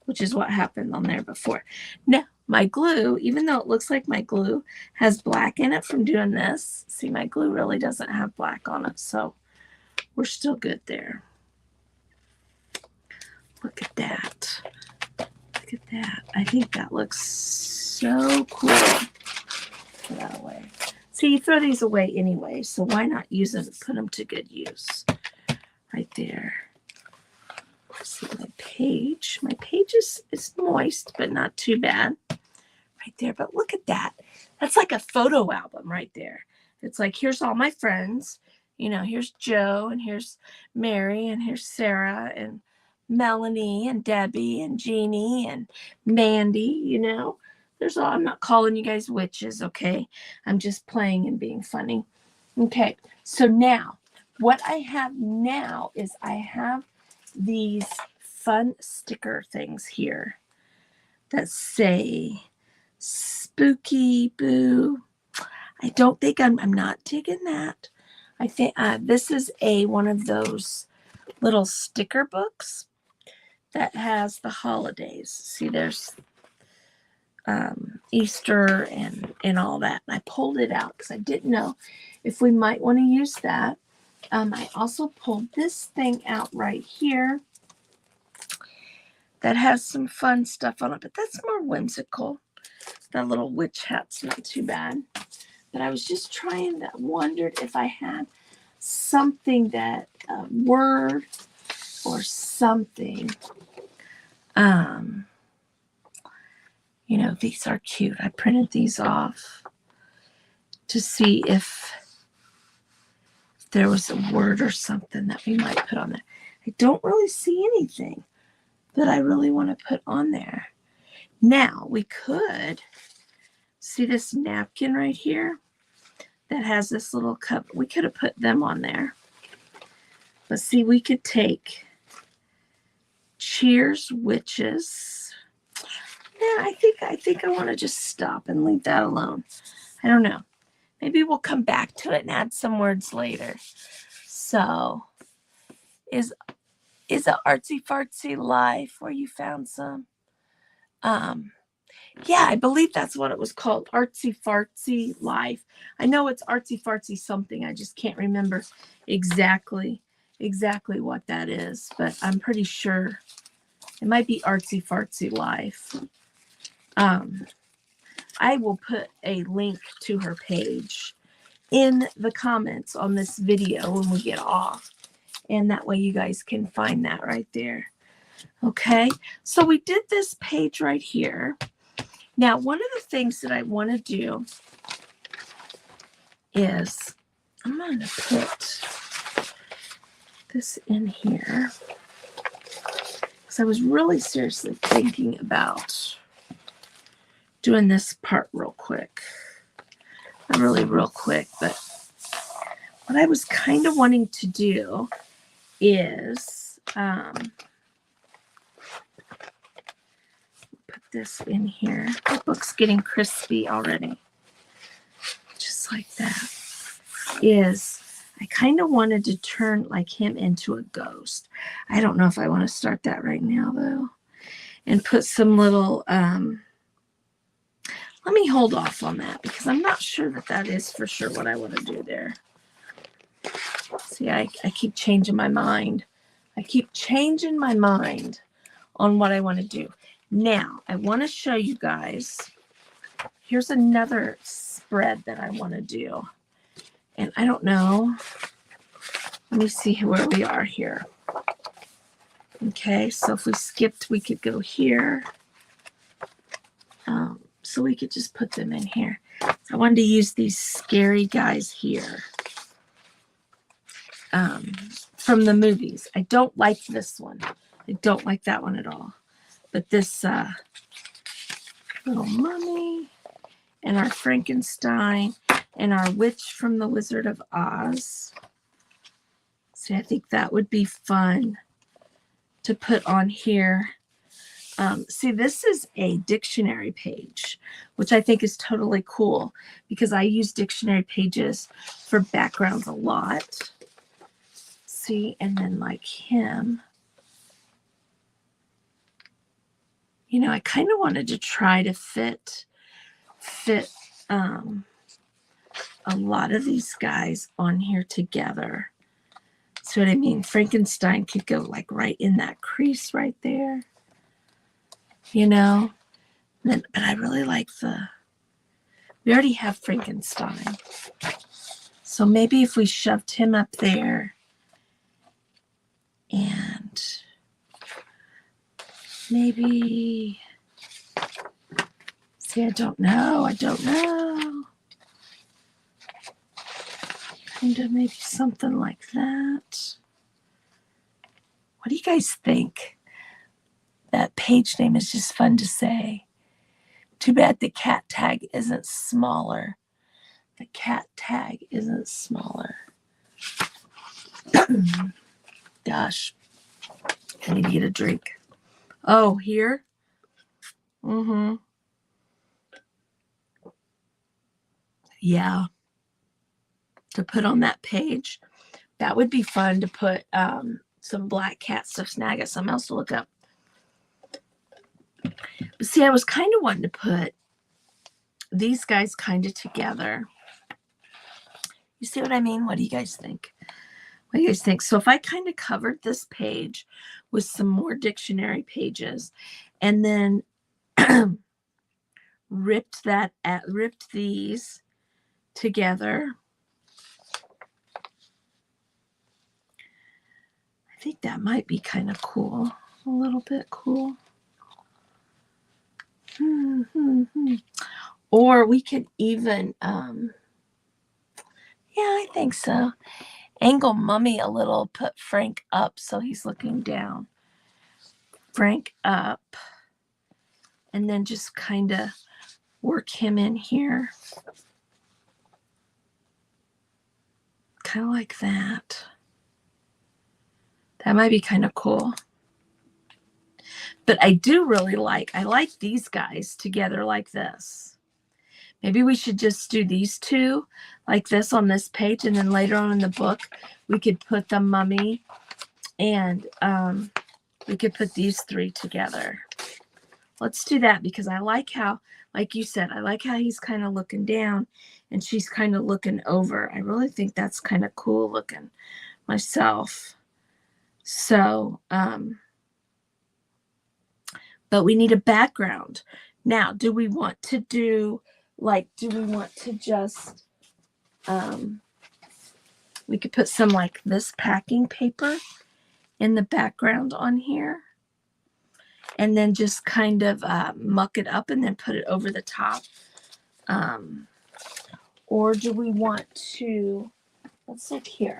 which is what happened on there before. Now, my glue, even though it looks like my glue has black in it from doing this, see, my glue really doesn't have black on it, so we're still good there. Look at that. Look at that. I think that looks so cool. Put that away. See, you throw these away anyway, so why not use them and put them to good use? Right there. See my page. My page is moist, but not too bad. Right there. But look at that. That's like a photo album right there. It's like, here's all my friends. You know, here's Joe, and here's Mary, and here's Sarah, and Melanie, and Debbie, and Jeannie, and Mandy, you know. There's all, I'm not calling you guys witches, okay? I'm just playing and being funny. Okay, so now, what I have now is I have these fun sticker things here that say Spooky Boo. I don't think I'm not digging that. I think this is one of those little sticker books that has the holidays. See, there's Easter and all that. And I pulled it out because I didn't know if we might want to use that. I also pulled this thing out right here that has some fun stuff on it, but that's more whimsical. That little witch hat's not too bad. But I was just trying to wondered if I had something that word or something. You know, these are cute. I printed these off to see if there was a word or something that we might put on there. I don't really see anything that I really want to put on there. Now, we could see this napkin right here that has this little cup. We could have put them on there. But see, we could take Cheers Witches. Yeah, I think I want to just stop and leave that alone. I don't know. Maybe we'll come back to it and add some words later. So, is a artsy fartsy life where you found some? Yeah, I believe that's what it was called, Artsy Fartsy Life. I know it's Artsy Fartsy something. I just can't remember exactly what that is, but I'm pretty sure it might be Artsy Fartsy Life. I will put a link to her page in the comments on this video when we get off, and that way you guys can find that right there. Okay, so we did this page right here. Now, one of the things that I want to do is I'm going to put this in here because I was really seriously thinking about doing this part real quick. Not really real quick, but what I was kind of wanting to do is put this in here. The book's getting crispy already. Just like that. Is I kind of wanted to turn like him into a ghost. I don't know if I want to start that right now though. And put some little, let me hold off on that because I'm not sure that is for sure what I want to do there. See, I keep changing my mind. I keep changing my mind on what I want to do. Now, I want to show you guys, here's another spread that I want to do. And I don't know. Let me see where we are here. Okay, so if we skipped, we could go here. So we could just put them in here. I wanted to use these scary guys here from the movies. I don't like this one. I don't like that one at all. But this little mummy and our Frankenstein and our witch from the Wizard of Oz. See, I think that would be fun to put on here. See, this is a dictionary page, which I think is totally cool because I use dictionary pages for backgrounds a lot. See, and then like him, you know, I kind of wanted to try to fit a lot of these guys on here together. See what I mean? Frankenstein could go like right in that crease right there. You know, but I really like we already have Frankenstein. So maybe if we shoved him up there and maybe, see, I don't know. Kind of maybe something like that. What do you guys think? That page name is just fun to say. Too bad the cat tag isn't smaller. The cat tag isn't smaller. Gosh. I need to get a drink. Oh, here? Mm-hmm. Yeah. To put on that page. That would be fun to put some black cat stuff. Now I got something else to look up. But see, I was kind of wanting to put these guys kind of together. You see what I mean? What do you guys think? What do you guys think? So if I kind of covered this page with some more dictionary pages and then ripped these together, I think that might be kind of cool. A little bit cool. Or we could even, yeah, I think so. Angle mummy a little, put Frank up so he's looking down. Frank up. And then just kind of work him in here. Kind of like that. That might be kind of cool. But I do really I like these guys together like this. Maybe we should just do these two like this on this page, and then later on in the book, we could put the mummy and we could put these three together. Let's do that because I like how, like you said, I like how he's kind of looking down and she's kind of looking over. I really think that's kind of cool looking myself. So, but we need a background. Now, do we want to just, we could put some like this packing paper in the background on here. and then just kind of muck it up and then put it over the top. Or do we want to, let's look here.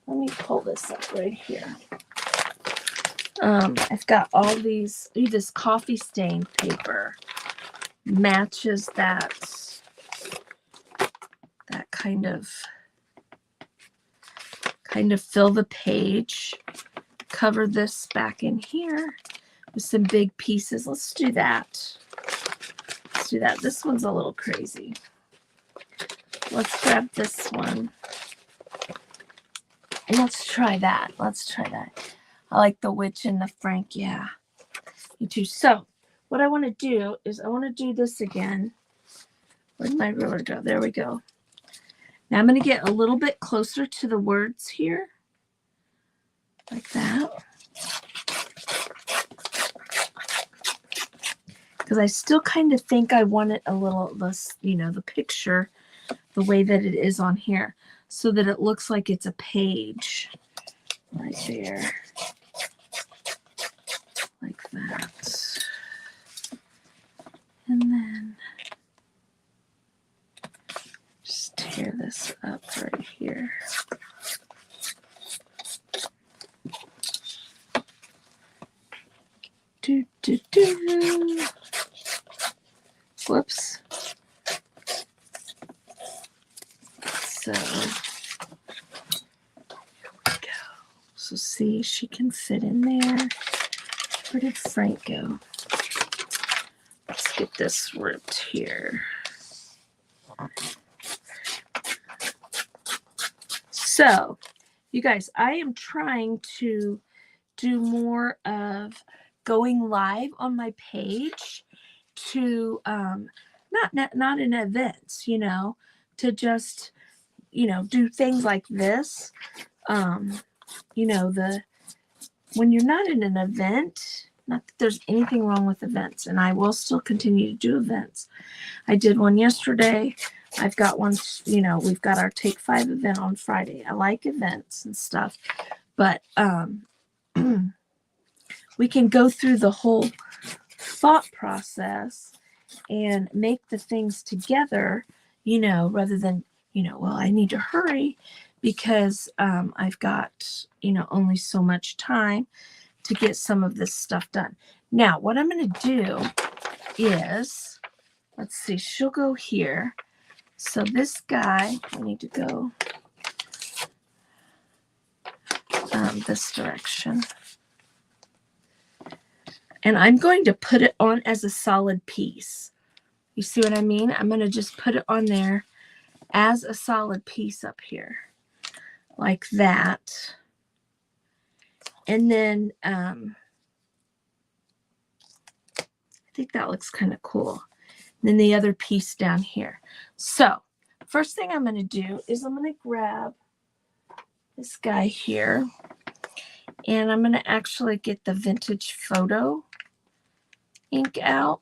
Let me pull this up right here. I've got all these, this coffee stain paper matches that kind of fill the page. Cover this back in here with some big pieces. Let's do that. Let's do that. This one's a little crazy. Let's grab this one. And let's try that. Let's try that. I like the witch and the Frank. Yeah, me too. So what I want to do is I want to do this again. Where'd my ruler go? There we go. Now I'm going to get a little bit closer to the words here. Like that. Because I still kind of think I want it a little, this, you know, the picture, the way that it is on here, so that it looks like it's a page right there. Like that. And then just tear this up right here. Do, do, do. Whoops. So, here we go. So see, she can fit in there. Where did Frank go? Let's get this ripped here. So, you guys, I am trying to do more of going live on my page to not in events, you know, to just, you know, do things like this. You know, when you're not in an event, not that there's anything wrong with events, and I will still continue to do events. I did one yesterday. I've got one, you know, we've got our Take 5 event on Friday. I like events and stuff, but we can go through the whole thought process and make the things together, you know, rather than, you know, well, I need to hurry because I've got, you know, only so much time to get some of this stuff done. Now, what I'm going to do is, let's see, she'll go here. So this guy, I need to go this direction. And I'm going to put it on as a solid piece. You see what I mean? I'm going to just put it on there as a solid piece up here. Like that. And then I think that looks kind of cool. And then the other piece down here. So first thing I'm going to do is I'm going to grab this guy here. And I'm going to actually get the vintage photo ink out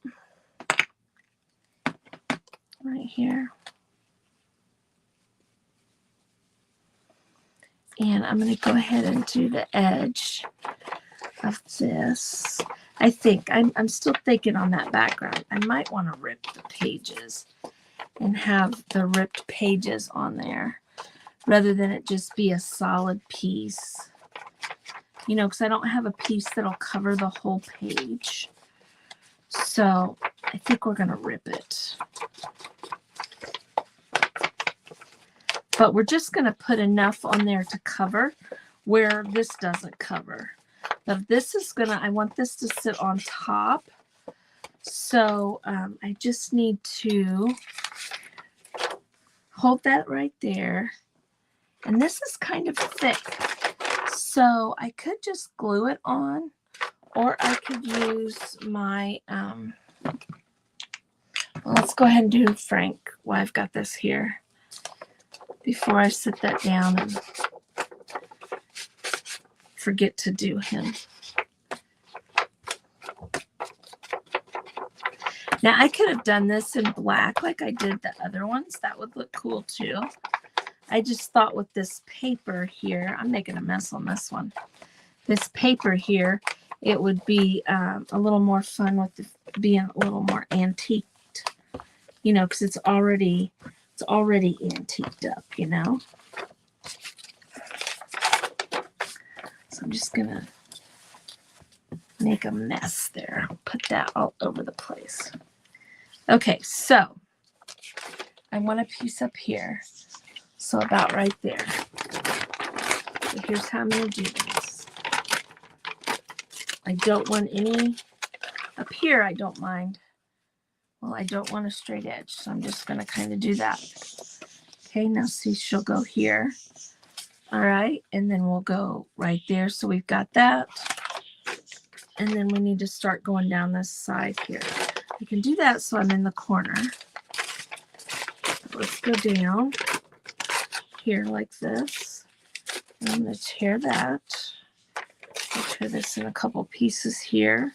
right here. And I'm going to go ahead and do the edge of this. I think, I'm still thinking on that background. I might want to rip the pages and have the ripped pages on there rather than it just be a solid piece. You know, because I don't have a piece that'll cover the whole page. So I think we're going to rip it. But we're just going to put enough on there to cover where this doesn't cover. But this is going to, I want this to sit on top. So I just need to hold that right there. And this is kind of thick. So I could just glue it on, or I could use my, well, let's go ahead and do Frank while I've got this here before I sit that down and forget to do him. Now I could have done this in black like I did the other ones. That would look cool too. I just thought with this paper here, I'm making a mess on this one. This paper here, it would be a little more fun with being a little more antiqued, you know, because it's already antiqued up, you know. So I'm just gonna make a mess there. Put that all over the place. Okay, so I want a piece up here. So about right there. So here's how I'm going to do this. I don't want any up here. I don't mind. Well, I don't want a straight edge. So I'm just going to kind of do that. Okay, now see, she'll go here. All right, and then we'll go right there. So we've got that. And then we need to start going down this side here. I can do that so I'm in the corner. Let's go down here like this. And I'm going to tear that. I'll tear this in a couple pieces here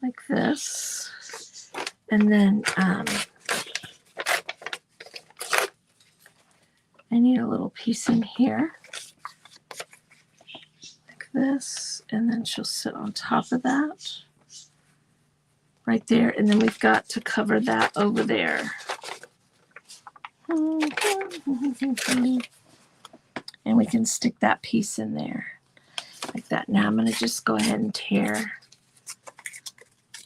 like this. And then I need a little piece in here like this. And then she'll sit on top of that right there. And then we've got to cover that over there. And we can stick that piece in there like that. Now I'm going to just go ahead and tear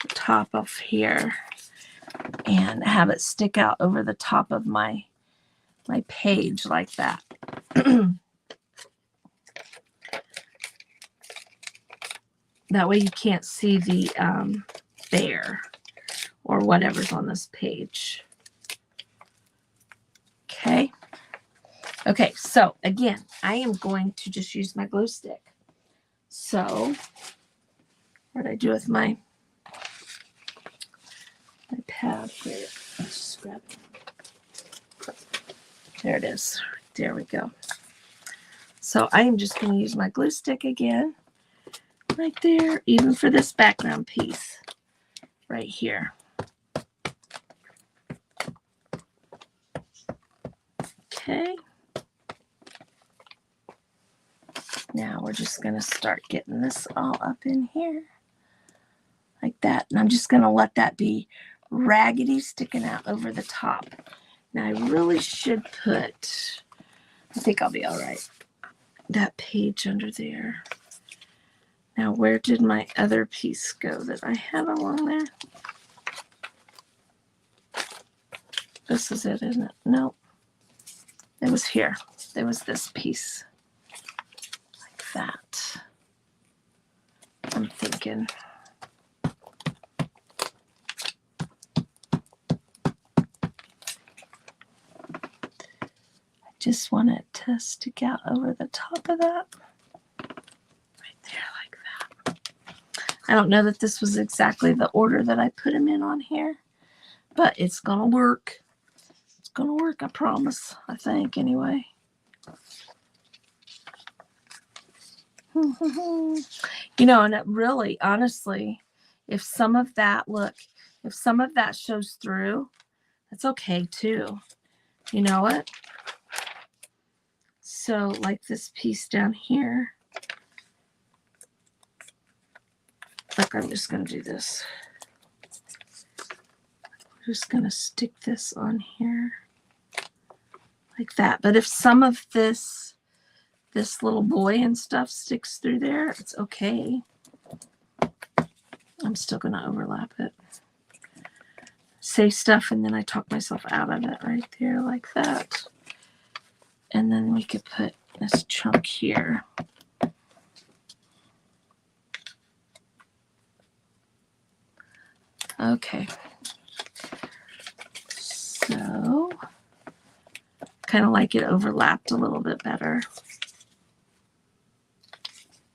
the top off here and have it stick out over the top of my page like that. That way you can't see the bear or whatever's on this page. Okay. Okay, so again, I am going to just use my glue stick. So, what did I do with my pad here? Let's just grab it. There it is. There we go. So I am just going to use my glue stick again, right there, even for this background piece, right here. Okay. Now we're just going to start getting this all up in here like that. And I'm just going to let that be raggedy sticking out over the top. Now I really should put, I think I'll be all right, that page under there. Now where did my other piece go that I had along there? This is it, isn't it? No. It was here. There was this piece. That I'm thinking. I just want it to stick out over the top of that. Right there like that. I don't know that this was exactly the order that I put them in on here, but it's going to work. It's going to work, I promise. I think, anyway. You know, and it really, honestly, if some of that, look, if some of that shows through, that's okay too. You know what? So like this piece down here, look, I'm just going to do this. I'm just going to stick this on here like that. But if some of this little boy and stuff sticks through there, it's okay. I'm still going to overlap it. Say stuff and then I talk myself out of it right there like that. And then we could put this chunk here. Okay. So, kind of like it overlapped a little bit better.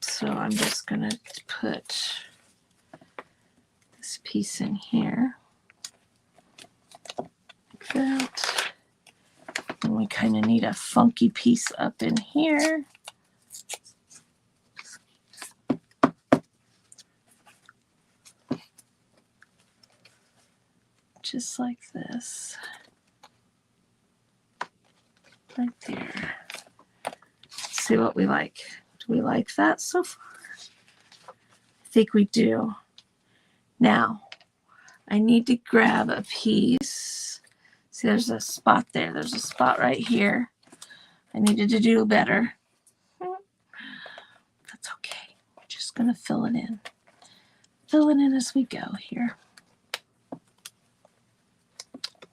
So I'm just going to put this piece in here. Like that. And we kind of need a funky piece up in here. Just like this. Right there. Let's see what we like. Do we like that so far? think we do. Now, I need to grab a piece. See, there's a spot there. There's a spot right here. I needed to do better. That's okay. We're just going to fill it in. Fill it in as we go here.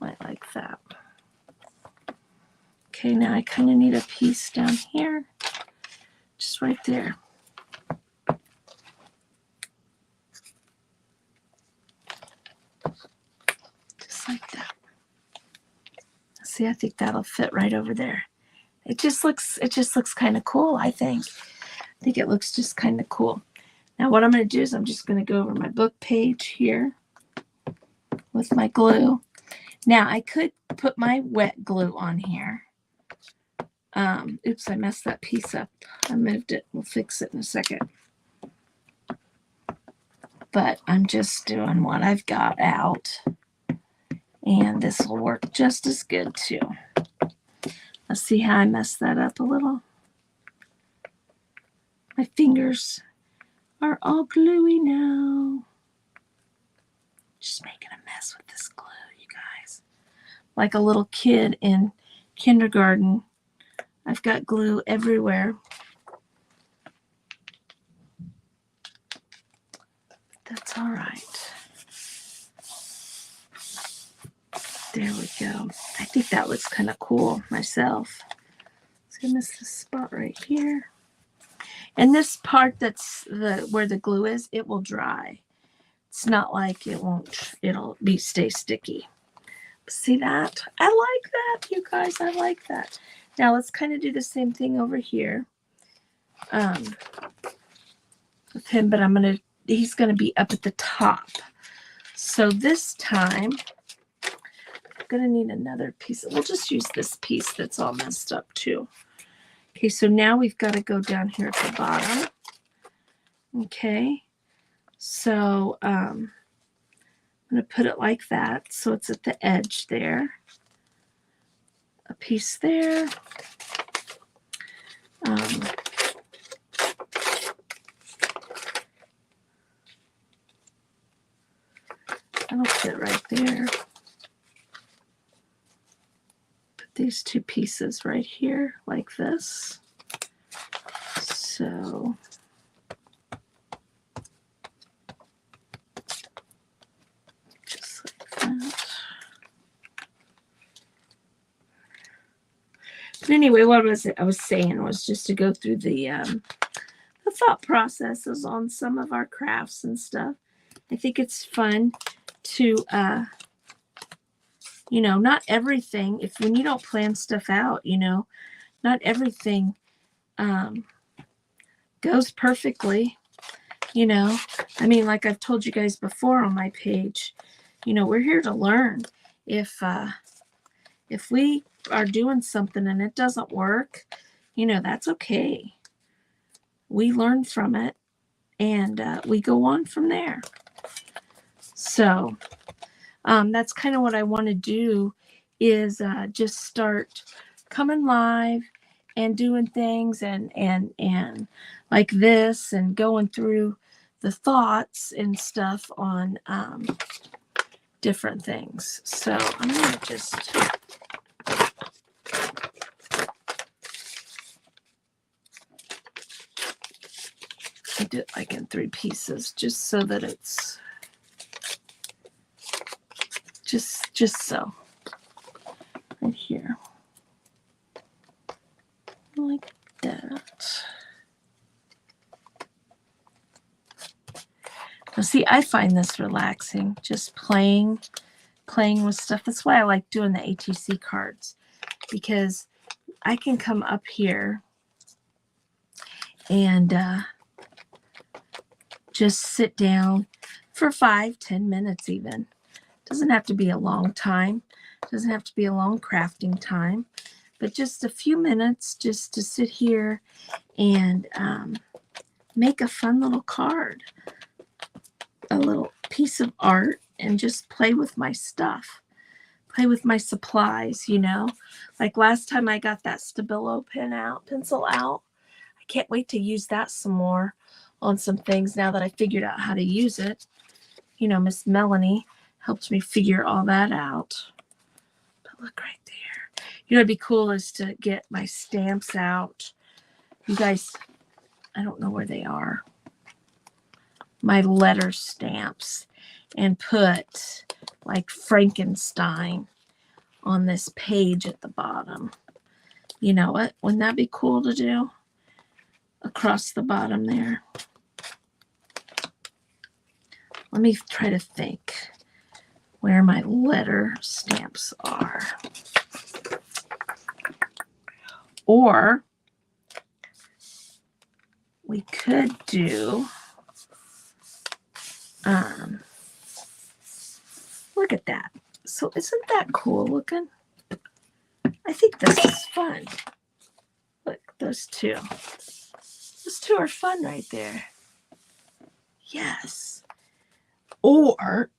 Like that. Okay, now I kind of need a piece down here. Just right there. Just like that. See, I think that'll fit right over there. It just looks kind of cool, I think. I think it looks just kind of cool. Now what I'm going to do is I'm just going to go over my book page here with my glue. Now I could put my wet glue on here. Oops, I messed that piece up. I moved it. We'll fix it in a second. But I'm just doing what I've got out. And this will work just as good too. Let's see how I messed that up a little. My fingers are all gluey now. Just making a mess with this glue, you guys. Like a little kid in kindergarten. I've got glue everywhere. That's all right. There we go. I think that looks kind of cool myself. Let's get this spot right here. And this part that's where the glue is, it will dry. It's not like it'll stay sticky. See that? I like that, you guys. I like that. Now let's kind of do the same thing over here with him, but he's gonna be up at the top. So this time I'm gonna need another piece. We'll just use this piece that's all messed up too. Okay, so now we've got to go down here at the bottom. Okay, so I'm gonna put it like that, so it's at the edge there. A piece there. That'll fit right there. Put these two pieces right here, like this. So just like that. But anyway, what I was saying was just to go through the thought processes on some of our crafts and stuff. I think it's fun to, not everything, when you don't plan stuff out, not everything goes perfectly, I mean, like I've told you guys before on my page, we're here to learn. If we are doing something and it doesn't work, that's okay. We learn from it and we go on from there. So that's kind of what I want to do is just start coming live and doing things and like this and going through the thoughts and stuff on different things. So I'm going to just do it like in 3 pieces just so that it's just so right here like that. Now see, I find this relaxing, just playing with stuff. That's why I like doing the ATC cards, because I can come up here and just sit down for 5-10 minutes even. Doesn't have to be a long time. Doesn't have to be a long crafting time, but just a few minutes just to sit here and make a fun little card, a little piece of art, and just play with my stuff, play with my supplies, Like last time I got that Stabilo pencil out. I can't wait to use that some more on some things now that I figured out how to use it. You know, Miss Melanie helped me figure all that out. But look right there. You know, it'd be cool is to get my stamps out. You guys, I don't know where they are. My letter stamps, and put like Frankenstein on this page at the bottom. You know what? Wouldn't that be cool to do? Across the bottom there. Let me try to think where my letter stamps are. Or we could do, look at that. So isn't that cool looking? I think this is fun. Look, those two. Those two are fun right there. Yes. Or,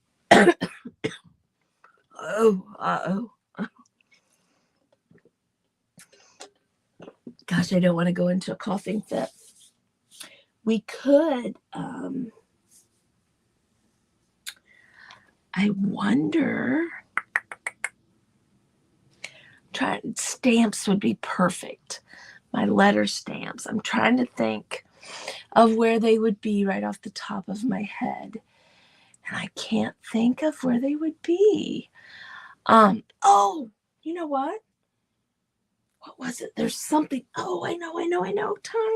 oh. Gosh, I don't want to go into a coughing fit. We could, I wonder, stamps would be perfect. My letter stamps. I'm trying to think of where they would be right off the top of my head. And I can't think of where they would be. Oh, you know what? What was it? There's something. Oh, I know. Time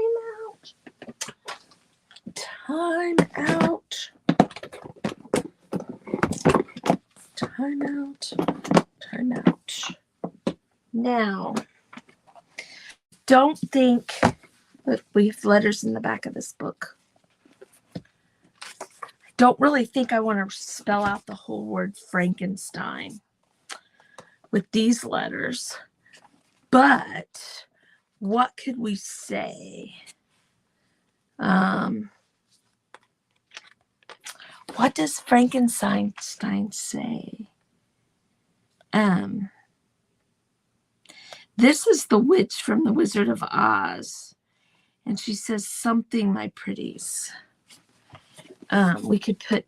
out. Now, don't think that we have letters in the back of this book. Don't really think I want to spell out the whole word Frankenstein with these letters. But what could we say? What does Frankenstein say? This is the witch from the Wizard of Oz. And she says, something, my pretties. We could put,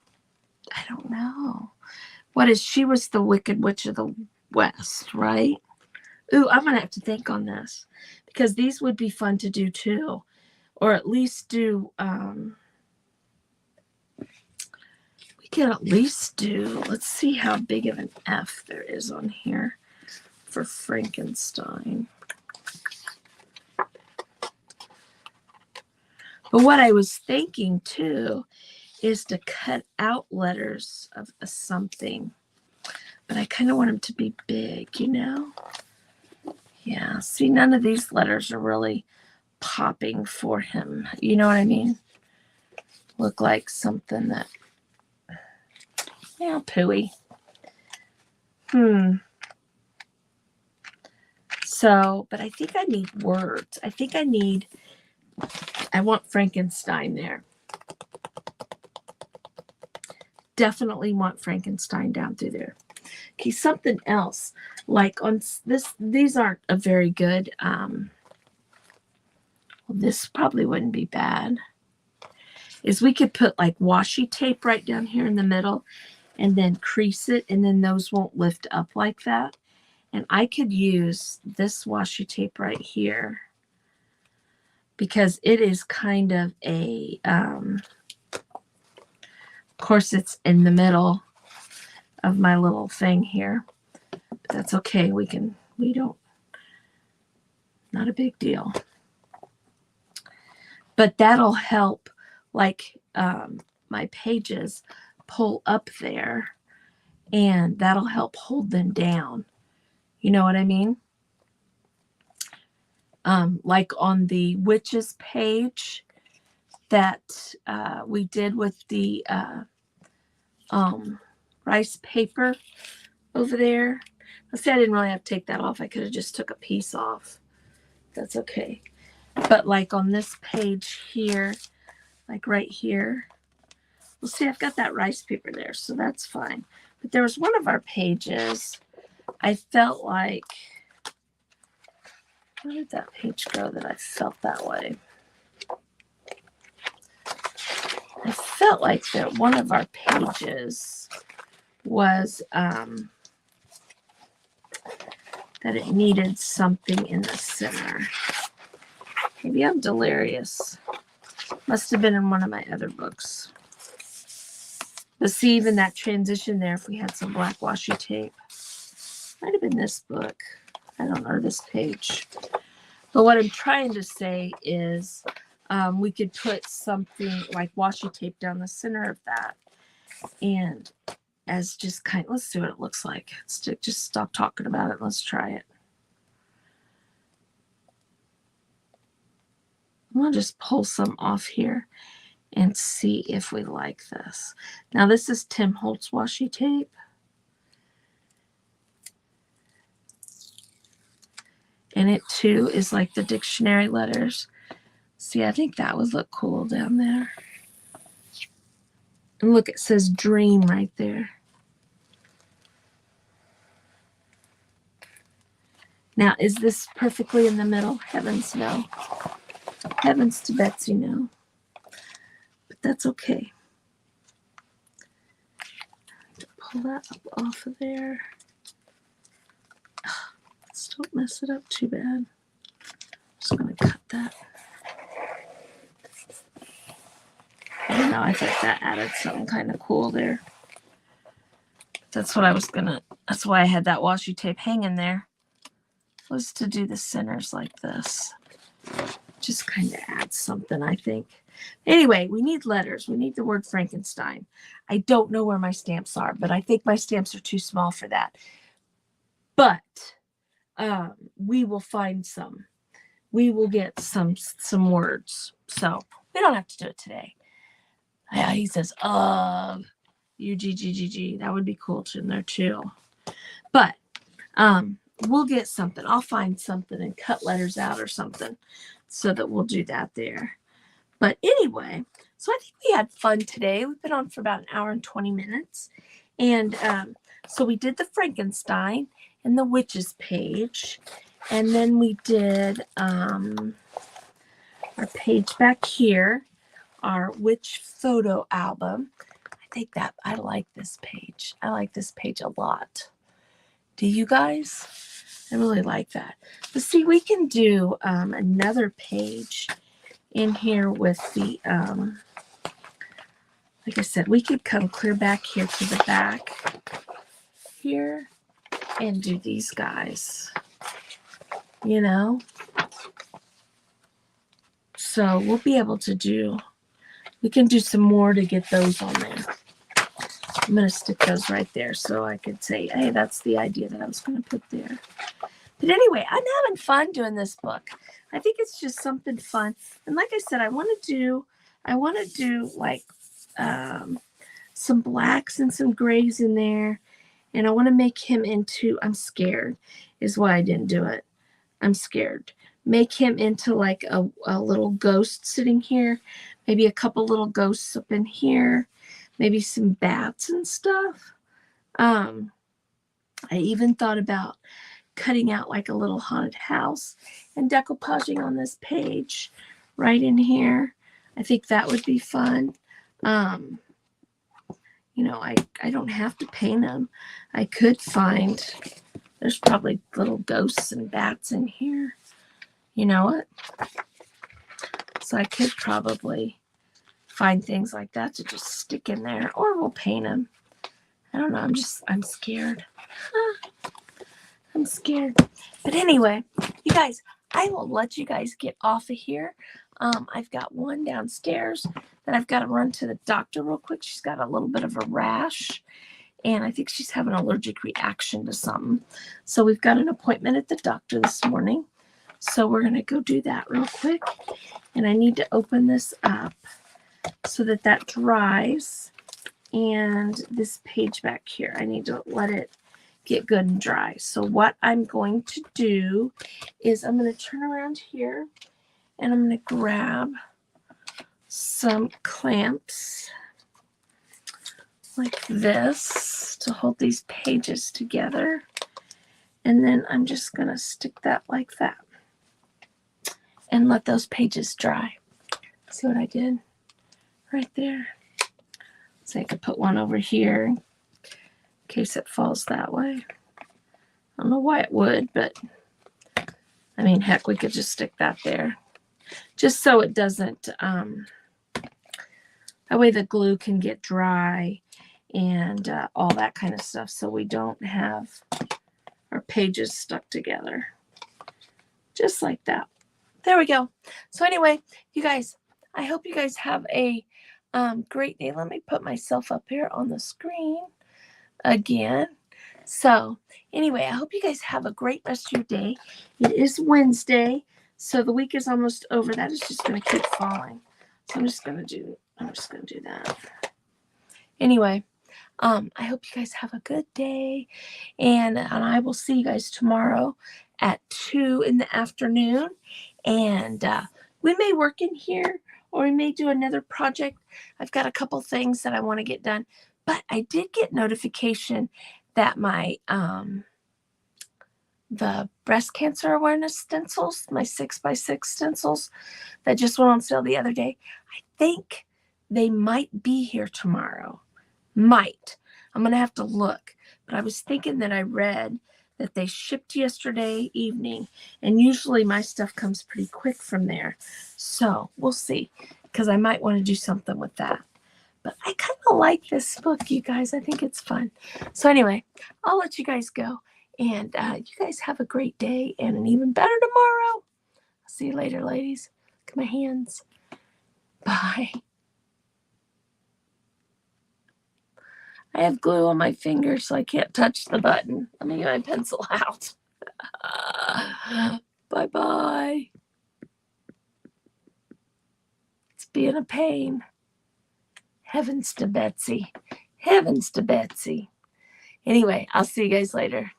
I don't know. What is, she was the Wicked Witch of the West, right? Ooh, I'm going to have to think on this. Because these would be fun to do too. Or at least do, we can at least do, let's see how big of an F there is on here for Frankenstein. But what I was thinking too is to cut out letters of a something. But I kind of want them to be big, you know? Yeah, see, none of these letters are really popping for him. You know what I mean? Look like something that, yeah, pooey. So, but I think I need words. I want Frankenstein there. Definitely want Frankenstein down through there. Okay, something else. Like on this, these aren't a very good, this probably wouldn't be bad. Is we could put like washi tape right down here in the middle and then crease it, and then those won't lift up like that. And I could use this washi tape right here because it is kind of a, of course it's in the middle of my little thing here. But that's okay. Not a big deal. But that'll help like my pages pull up there, and that'll help hold them down. You know what I mean? Like on the witches page that we did with the rice paper over there. Let's see, I didn't really have to take that off. I could have just took a piece off. That's okay. But like on this page here, like right here, well, see, I've got that rice paper there, so that's fine. But there was one of our pages, I felt like, where did that page go that I felt that way? I felt like that one of our pages was that it needed something in the center. Maybe I'm delirious. Must have been in one of my other books. But see, even that transition there, if we had some black washi tape, might have been this book. I don't know, this page. But what I'm trying to say is we could put something like washi tape down the center of that. And as just kind of, let's see what it looks like. Just stop talking about it. Let's try it. I'm going to just pull some off here and see if we like this. Now this is Tim Holtz washi tape. And it too is like the dictionary letters. See, I think that would look cool down there. And look, it says dream right there. Now, is this perfectly in the middle? Heavens, no. Heavens to Betsy, no. But that's okay. Pull that up off of there. Let's don't mess it up too bad. I'm just going to cut that. I don't know, I thought that added something kind of cool there. That's what I was gonna, that's why I had that washi tape hanging there, was to do the centers like this. Just kind of adds something, I think. Anyway, we need letters. We need the word Frankenstein. I don't know where my stamps are, but I think my stamps are too small for that. But we will find some. We will get some words. So we don't have to do it today. Yeah, he says, UGGGG. That would be cool in there too. But we'll get something. I'll find something and cut letters out or something so that we'll do that there. But anyway, so I think we had fun today. We've been on for about an hour and 20 minutes. And so we did the Frankenstein and the witches page. And then we did our page back here, our witch photo album. I think that I like this page. I like this page a lot. Do you guys? I really like that. But see, we can do another page in here with the, like I said, we could come clear back here to the back here and do these guys, you know? So we'll be able to do, we can do some more to get those on there. I'm going to stick those right there so I could say, hey, that's the idea that I was going to put there. But anyway, I'm having fun doing this book. I think it's just something fun. And like I said, I want to do like some blacks and some grays in there. And I want to make him into, I'm scared is why I didn't do it. I'm scared. Make him into like a little ghost sitting here. Maybe a couple little ghosts up in here. Maybe some bats and stuff. I even thought about cutting out like a little haunted house and decoupaging on this page right in here. I think that would be fun. You know, I don't have to paint them. I could find, there's probably little ghosts and bats in here. You know what? So I could probably find things like that to just stick in there, or we'll paint them. I don't know. I'm scared. I'm scared. But anyway, you guys, I will let you guys get off of here. I've got one downstairs that I've got to run to the doctor real quick. She's got a little bit of a rash, and I think she's having an allergic reaction to something. So we've got an appointment at the doctor this morning. So we're going to go do that real quick. And I need to open this up so that that dries. And this page back here, I need to let it get good and dry. So what I'm going to do is I'm going to turn around here and I'm going to grab some clamps like this to hold these pages together. And then I'm just going to stick that like that and let those pages dry. See what I did right there? So I could put one over here in case it falls that way. I don't know why it would, but I mean, heck, we could just stick that there. Just so it doesn't, that way the glue can get dry and all that kind of stuff, so we don't have our pages stuck together. Just like that. There we go. So anyway, you guys, I hope you guys have a great day. Let me put myself up here on the screen again. So anyway, I hope you guys have a great rest of your day. It is Wednesday, so the week is almost over. That is just going to keep falling. So I'm just going to do that. Anyway, I hope you guys have a good day, and I will see you guys tomorrow at 2 in the afternoon, and we may work in here, or we may do another project. I've got a couple things that I want to get done, but I did get notification that my the breast cancer awareness stencils, my 6x6 stencils that just went on sale the other day, I think they might be here tomorrow. Might. I'm going to have to look. But I was thinking that I read that they shipped yesterday evening. And usually my stuff comes pretty quick from there. So we'll see. Because I might want to do something with that. But I kind of like this book, you guys. I think it's fun. So anyway, I'll let you guys go. And you guys have a great day and an even better tomorrow. I'll see you later, ladies. Look at my hands. Bye. I have glue on my fingers, so I can't touch the button. Let me get my pencil out. Bye-bye. It's being a pain. Heavens to Betsy. Heavens to Betsy. Anyway, I'll see you guys later.